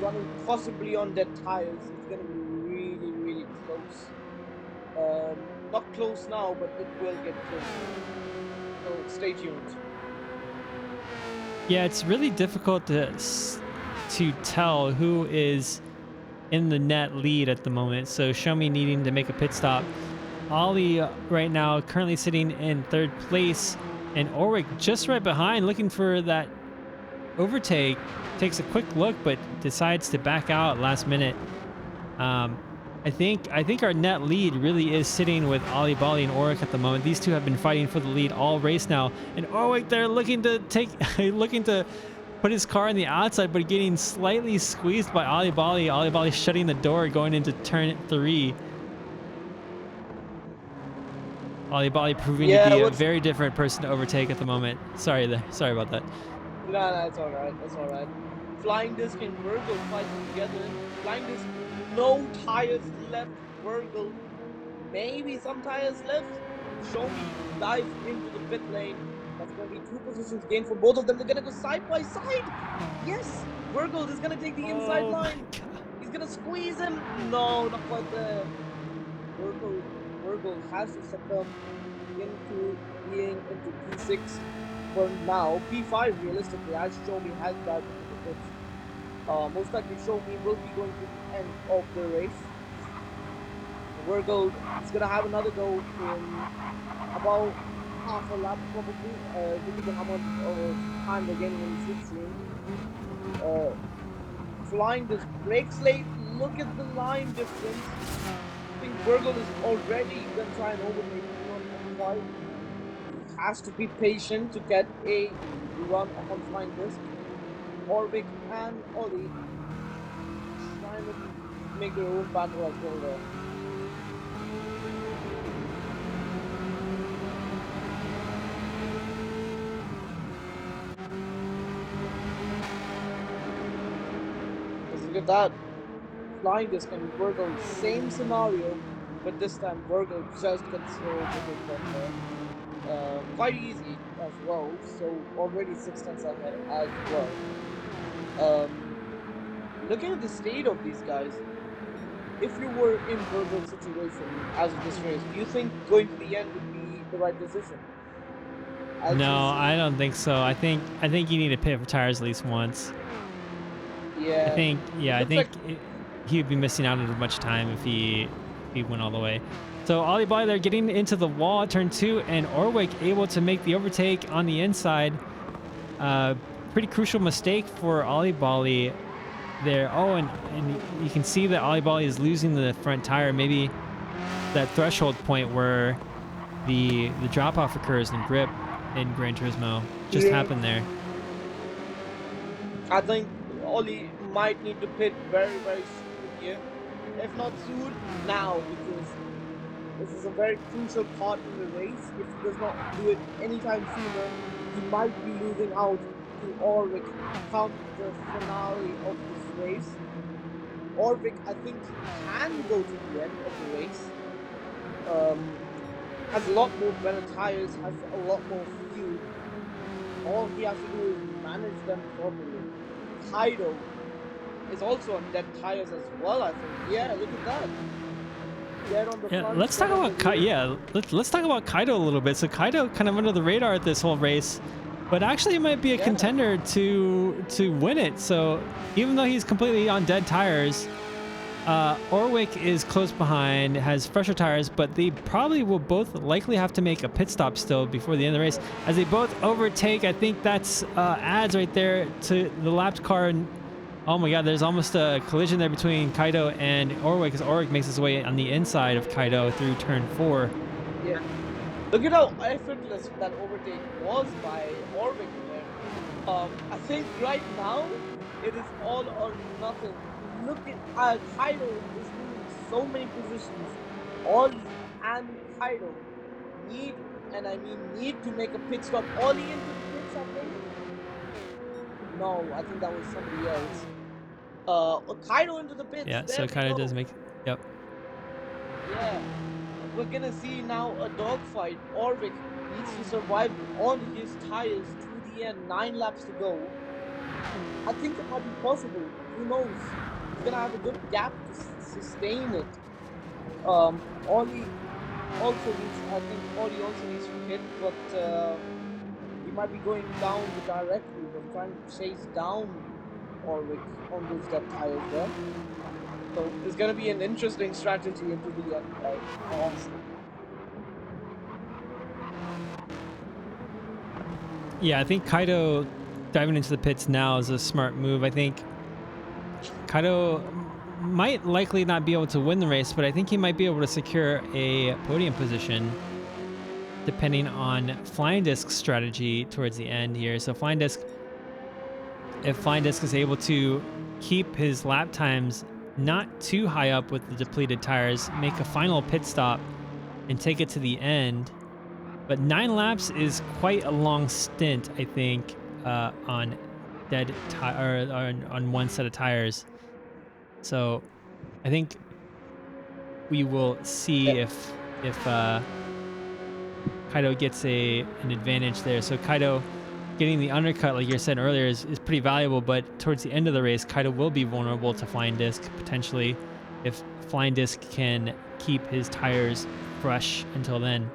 running possibly on dead tires. It's going to be really, really close. Not close now, but it will get close. So stay tuned. Yeah, it's really difficult to tell who is in the net lead at the moment. So Show Me needing to make a pit stop. Ollie right now currently sitting in 3rd place, and Orwick just right behind looking for that overtake. Takes a quick look but decides to back out last minute. Um, I think our net lead really is sitting with Ali Bali and Oric at the moment. These two have been fighting for the lead all race now, and Oric they're looking to take looking to put his car on the outside, but getting slightly squeezed by Ali Bali. Ali Bali shutting the door going into turn 3. Ali Bali proving to Yeah, be a what's very different person to overtake at the moment. Sorry there. Sorry about that. no, no, it's alright. It's alright. Flying Disc and Virgil fighting together. Flying Disc, no tires left. Virgil, maybe some tires left. Show me dives into the pit lane. That's going to be 2 positions gained for both of them. They're going to go side by side. Yes, Virgil is going to take the inside Oh my line. god. He's going to squeeze him. No, not quite there. Virgil, Virgil has to succumb into being into P6 for now. P5 realistically, as Shomi has dived into the pits. Most likely Shomi will be going to the end of the race. Virgil is gonna have another go in about half a lap probably, depending on how much time they're getting in the slipstream. Flying this brakes late, look at the line difference. I think Virgil is already gonna try and overtake, not quite. He has to be patient to get a run on Flying Disc. Orvik and Ollie trying to make their own battle as well there. Because look at that. Flying Disc and Virgil, same scenario, but this time Virgil just gets overtaken from there. Quite easy as well, so already 6 tenths ahead as well. Looking at the state of these guys, if you were in Virgil's situation as of this race, do you think going to the end would be the right decision? As No, is, I don't think so. I think you need to pit for tires at least once. I yeah, think it yeah, I looks like think he would be missing out on as much time if he went all the way. So Ali Bali they're getting into the wall at turn 2, and Orwick able to make the overtake on the inside. Pretty crucial mistake for Ali Bali there. Oh, and you can see that Ali Bali is losing the front tire. Maybe that threshold point where the drop off occurs in grip in Gran Turismo just yeah, happened there. I think Oli might need to pit very, very soon here. If not soon, now, because this is a very crucial part in the race. If he does not do it anytime sooner, he might be losing out to Orvik come the finale of this race. Orvik, I think, can go to the end of the race. Has a lot more better tires, has a lot more fuel. All he has to do is manage them properly. Kaido is also on dead tires as well, I think. Yeah, look at that. Dead on the Yeah, front, let's dead talk on the about rear. let's talk about Kaido a little bit. So Kaido kind of under the radar this whole race, but actually might be a Yeah, contender to win it. So even though he's completely on dead tires, Orwick is close behind, has fresher tires, but they probably will both likely have to make a pit stop still before the end of the race. As they both overtake, I think that's adds right there to the lapped car. And oh my god, there's almost a collision there between Kaido and Orwick, as Orwick makes his way on the inside of Kaido through turn 4. yeah. Look at how effortless that overtake was by Orvik there. I think right now it is all or nothing. Look at Kaido is losing so many positions. Ollie and Kaido need, and I mean need to make a pit stop. Ollie into the pits, I think. No, I think that was somebody else. Kaido into the pits. Yeah, There so we Kaido go. does make. Yep. Yeah. We're gonna see now a dogfight. Orvik needs to survive on his tires to the end. 9 laps to go. I think it might be possible. Who knows? He's gonna have a good gap to sustain it. Ollie also needs. I think Ollie also needs to hit, but he might be going down the directly. They're trying to chase down Orvik on those dead tires there. So it's gonna be an interesting strategy into the end, honestly. Yeah, I think Kaido diving into the pits now is a smart move. I think Kaido might likely not be able to win the race, but I think he might be able to secure a podium position depending on Flying Disc's strategy towards the end here. So Flying Disc, if Flying Disc is able to keep his lap times not too high up with the depleted tires, make a final pit stop and take it to the end. But 9 laps is quite a long stint, I think, on on one set of tires. So I think we will see if Kaido gets an advantage there. So Kaido getting the undercut, like you said earlier, is pretty valuable, but towards the end of the race, Kaido will be vulnerable to Flying Disc, potentially, if Flying Disc can keep his tires fresh until then.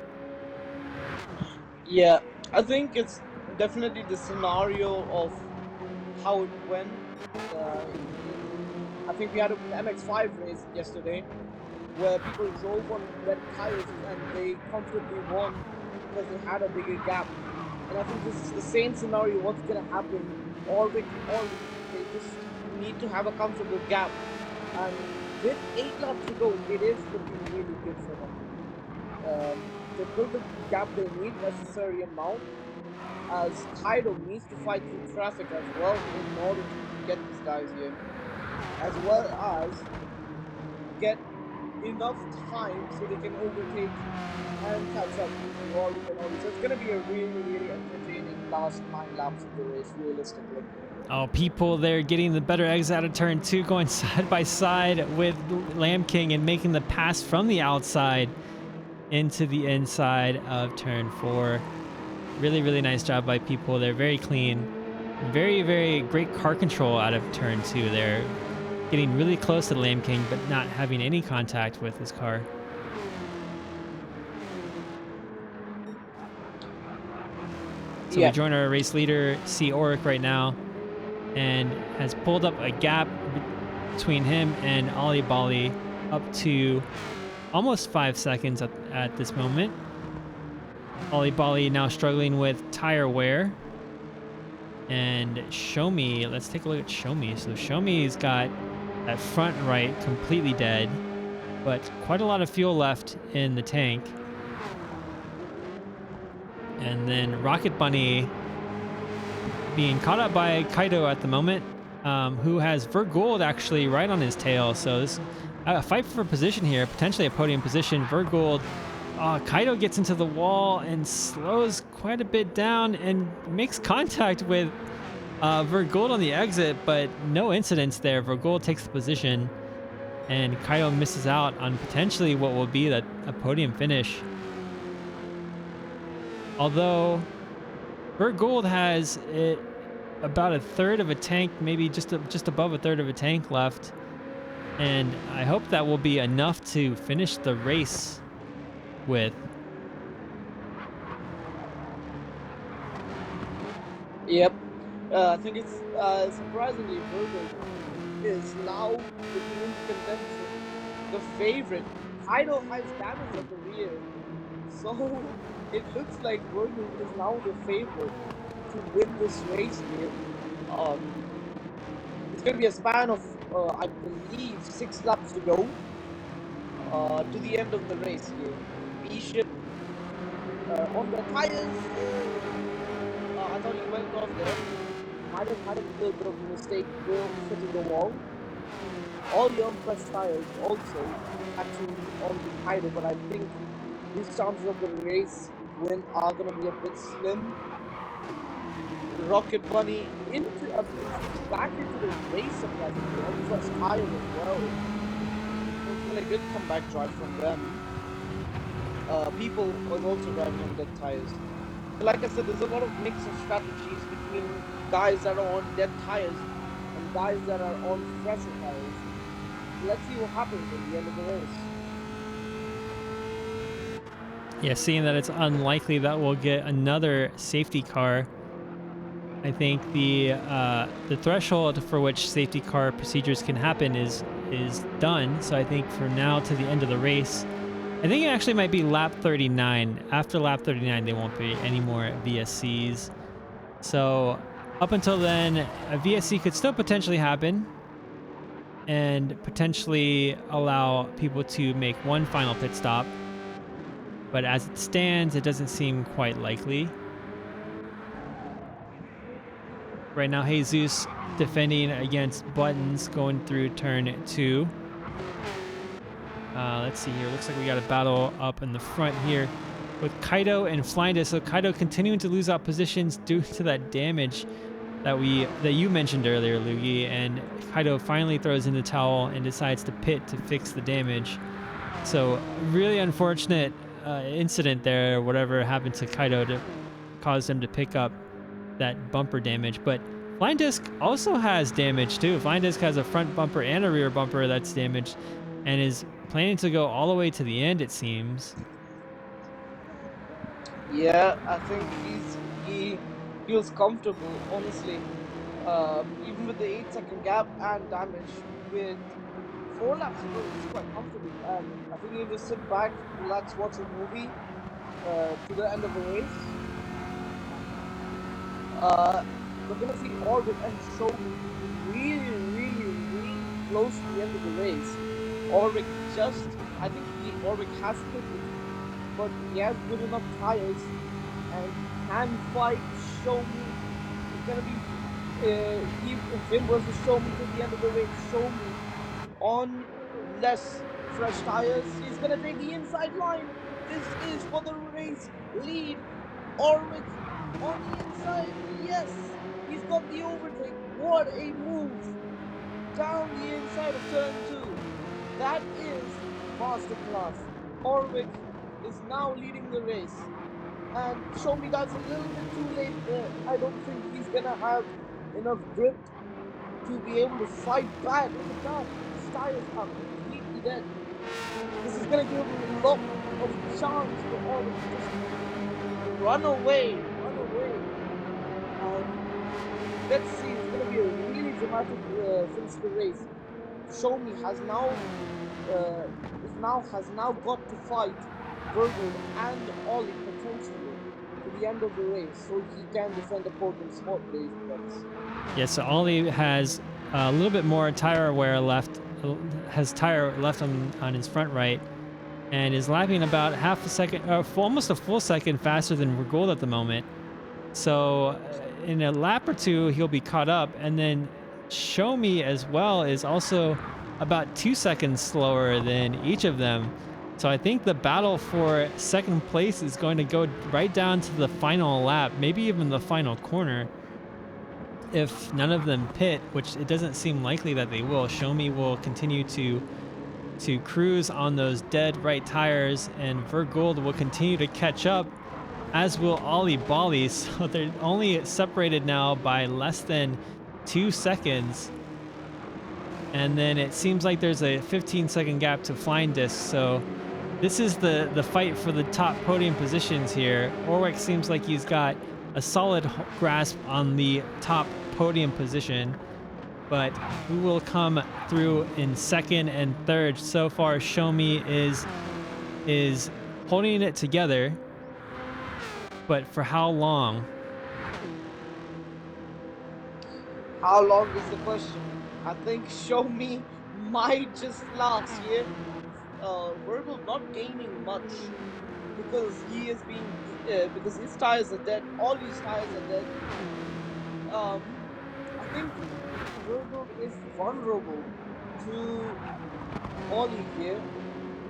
Yeah, I think it's definitely the scenario of how it went. I think we had an MX5 race yesterday where people drove on red tires and they comfortably won because they had a bigger gap. And I think this is the same scenario. What's going to happen? Orvik, they just need to have a comfortable gap. And with 8 laps to go, it is looking really good for them. They build the gap they need, necessary amount, as Kaido needs to fight through traffic as well in order to get these guys here, as well as get enough time so they can overtake and catch up to all of them. So it's going to be a really entertaining last 9 laps of the race, realistically. Oh, people, they're getting the better exit out of turn 2, going side by side with Lamb King and making the pass from the outside into the inside of turn 4. Really nice job by people. They're very clean. Very great car control out of turn 2. They're getting really close to the Lamb King, but not having any contact with his car. So we join our race leader, C. Oric, right now, and has pulled up a gap between him and Ali Bali up to almost 5 seconds at this moment. Ali Bali now struggling with tire wear. And Shomi, let's take a look at Shomi. So Shomi's got that front right completely dead, but quite a lot of fuel left in the tank. And then Rocket Bunny being caught up by Kaido at the moment, who has Vergold actually right on his tail. So this a fight for position here, potentially a podium position. Vergold, Kaido gets into the wall and slows quite a bit down and makes contact with Vergold on the exit, but no incidents there. Vergold takes the position, and Kaido misses out on potentially what will be a podium finish. Although Vergold has about a third of a tank, maybe just above a third of a tank left, and I hope that will be enough to finish the race with. Yep. I think it's surprisingly Vergold is now looking in contention, the favorite. Kaido has damage at the rear, so it looks like Vergold is now the favorite to win this race here. It's going to be a span of, I believe, 6 laps to go to the end of the race here. Bishop on the tires. I thought he went off there. Had a little bit of a mistake hitting the wall. All the unpressed tires also actually on the Kaido, but I think his chances of the race win are going to be a bit slim. Rocket Bunny back into the race surprisingly, on the first tire as well. It was a good comeback drive from them. People was also driving on dead tires. But like I said, there's a lot of mix of strategies between guys that are on dead tires and guys that are on fresher tires. Let's see what happens at the end of the race. Yeah, seeing that it's unlikely that we'll get another safety car, I think the threshold for which safety car procedures can happen is done. So I think from now to the end of the race, I think it actually might be lap 39. After lap 39, there won't be any more VSCs. So up until then, a VSC could still potentially happen. and potentially allow people to make one final pit stop. But as it stands, it doesn't seem quite likely. Right now, Jesus defending against Buttons going through turn 2. Let's see here. Looks like we got a battle up in the front here with Kaido and Flying Disc. So Kaido continuing to lose out positions due to that damage that you mentioned earlier, Luigi. And Kaido finally throws in the towel and decides to pit to fix the damage. So really unfortunate incident there. Whatever happened to Kaido to cause him to pick up that bumper damage. But Flying Disc also has damage too. Flying Disc has a front bumper and a rear bumper that's damaged and is planning to go all the way to the end, it seems. Yeah, I think he feels comfortable, honestly. Even with the 8-second gap and damage, with 4 laps to go, he's quite comfortable. And I think he'll just sit back, relax, watch a movie to the end of the race. We're gonna see Orbit and Shogun really close to the end of the race. Orbit I think Orbit has pitted, but he has good enough tires and can fight Shomi. It's gonna be if him versus Shomi to the end of the race. Shomi on less fresh tires, he's gonna take the inside line. This is for the race lead. Orbit on the inside, yes, he's got the overtake. What a move down the inside of turn 2. That is masterclass. Orwick is now leading the race, and Shomi that's a little bit too late there. I don't think he's gonna have enough grip to be able to fight back. Look at that, his tires are completely dead. This is gonna give him a lot of chance for Orwick to just run away. Let's see, it's gonna be a really dramatic finish to the race. Shomi has now got to fight Virgil and Ollie potentially to the end of the race, so he can defend the podium spot, ladies and gents. Yeah, so Ollie has a little bit more tire wear left, has tire left on his front right, and is lapping about half a second, almost a full second faster than Vergold at the moment. So in a lap or two, he'll be caught up, and then Shomi as well is also about 2 seconds slower than each of them. So I think the battle for second place is going to go right down to the final lap, maybe even the final corner. If none of them pit, which it doesn't seem likely that they will, Shomi will continue to cruise on those dead right tires, and Vergold will continue to catch up, as will Ollie Bali. So they're only separated now by less than 2 seconds. And then it seems like there's a 15-second gap to Flying Disc. So this is the fight for the top podium positions here. Orwick seems like he's got a solid grasp on the top podium position, but who will come through in second and third? So far, Shomi is holding it together, but for how long? How long is the question? I think Shomi might just last here. Virgil not gaining much because he is being because his tires are dead. All his tires are dead. I think Virgil is vulnerable to Ollie here.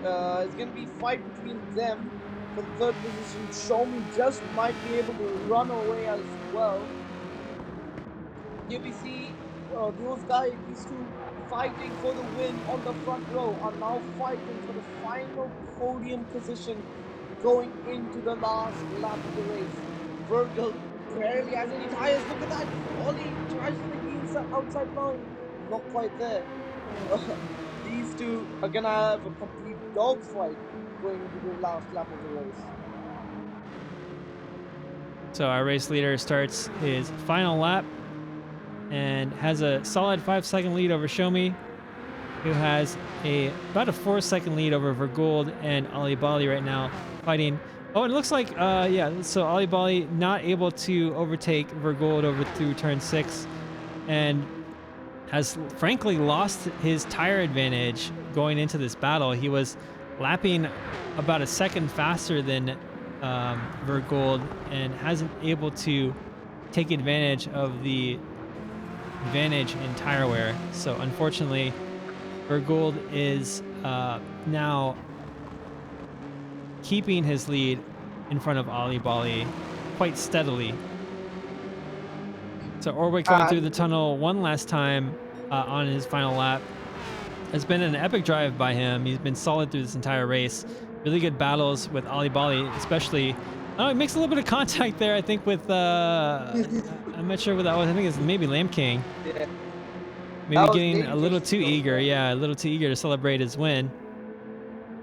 It's gonna be fight between them for the third position. Shomi just might be able to run away as well. Here we see those guys, these two fighting for the win on the front row, are now fighting for the final podium position going into the last lap of the race. Virgil barely has any tires. Look at that. Ollie tries to take the outside line. Not quite there. These two are gonna have a complete dogfight going into the last lap of the race. So our race leader starts his final lap and has a solid 5-second lead over Shomi, who has about a 4-second lead over Vergold and Ollie Bali right now fighting. Oh, it looks like, so Ollie Bali not able to overtake Vergold over through turn 6, and has frankly lost his tire advantage going into this battle. He was lapping about a second faster than Vergold and hasn't able to take advantage of the advantage in tire wear. So unfortunately, Vergold is now keeping his lead in front of Ali Bali quite steadily. So Orwick going through the tunnel one last time on his final lap. It's been an epic drive by him. He's been solid through this entire race. Really good battles with Ali Bali, especially. Oh, he makes a little bit of contact there, I think, with, I'm not sure what that was. I think it's maybe Lamb King. Yeah. Maybe getting a little too eager. Yeah, a little too eager to celebrate his win.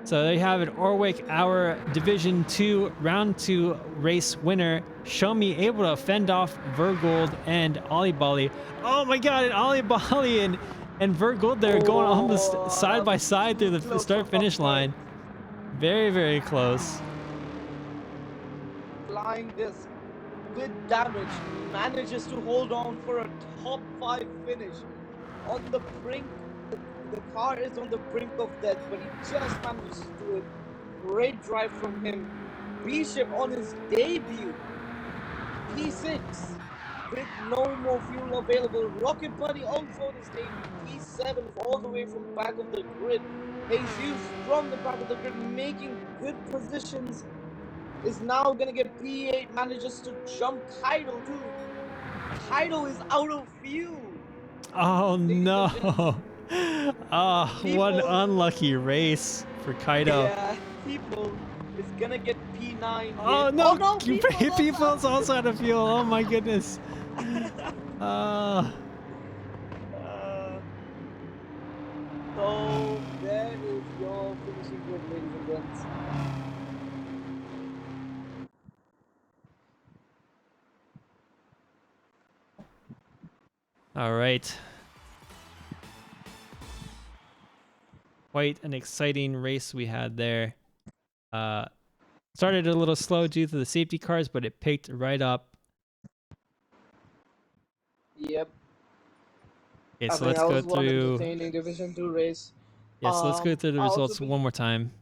So there you have it. Orwick, our Division 2 Round 2 race winner. Shomi able to fend off Vergold and Ali Bali. Oh my god, and Ali Bali and Vergold there going almost side by side through the start-finish line. Very, very close. Flying Disc with damage manages to hold on for a top 5 finish. On the brink, the car is on the brink of death, but he just manages to do it. Great drive from him. Bishop on his debut. P6 with no more fuel available. Rocket Buddy also on his debut. P7 all the way from back of the grid. Jesus from the back of the grid making good positions. Is now gonna get P8, manages to jump Kaido too. Kaido is out of fuel. Oh no. What an unlucky race for Kaido. Yeah, People is gonna get P9. Oh no, People's also out of fuel. Oh my goodness. So there is your finishing grid, ladies and gents. All right. Quite an exciting race we had there. Started a little slow due to the safety cars, but it picked right up. Yep. Okay, so let's go through. Entertaining Division 2 race. Yes, so let's go through the results one more time.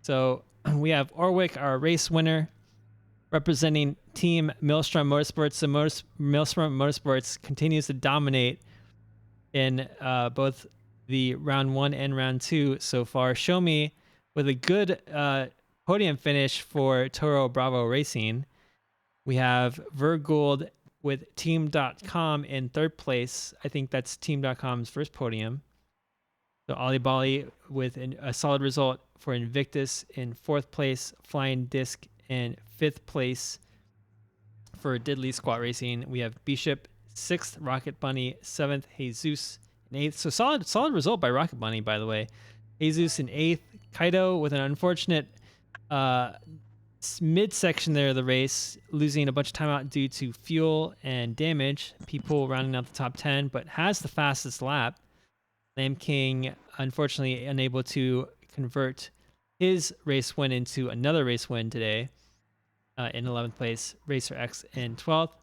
So we have Orwick, our race winner, representing Team Maelstrom Motorsports. So Maelstrom Motorsports continues to dominate in both the round 1 and round 2 so far. Shomi with a good podium finish for Toro Bravo Racing. We have Vergold with Team.com in third place. I think that's Team.com's first podium. So Ali Bali with a solid result for Invictus in fourth place. Flying Disc in fifth place for Diddley Squat Racing. We have Bishop sixth, Rocket Bunny seventh, Jesus in eighth. So solid result by Rocket Bunny, by the way. Jesus in eighth. Kaido with an unfortunate midsection there of the race, losing a bunch of time out due to fuel and damage. People rounding out the top 10, but has the fastest lap. Lamb King, unfortunately, unable to convert his race win into another race win today in 11th place. Racer X in 12th.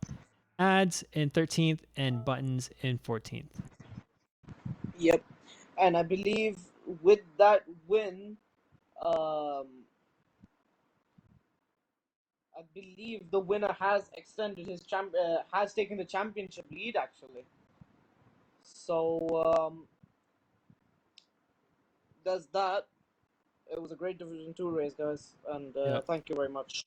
Ads in 13th, and Buttons in 14th. Yep. And I believe with that win, I believe the winner has extended his has taken the championship lead actually. So there's that. It was a great Division 2 race, guys, and thank you very much.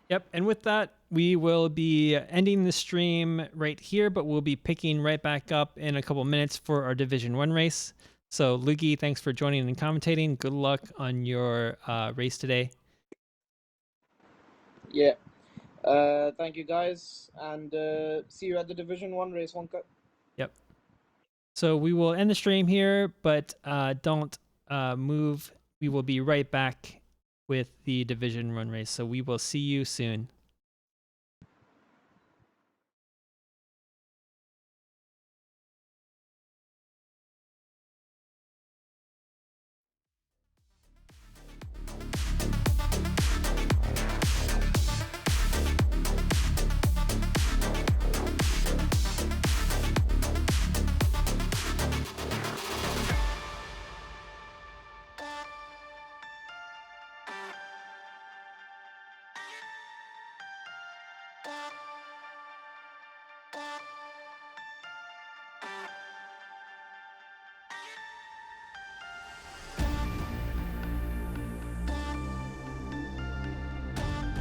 Yep, and with that, we will be ending the stream right here, but we'll be picking right back up in a couple minutes for our Division 1 race. So, Luigi, thanks for joining and commentating. Good luck on your race today. Yeah. Thank you, guys, and see you at the Division 1 race, Wonka. Yep. So we will end the stream here, but don't move. We will be right back with the Division 1 race. So we will see you soon.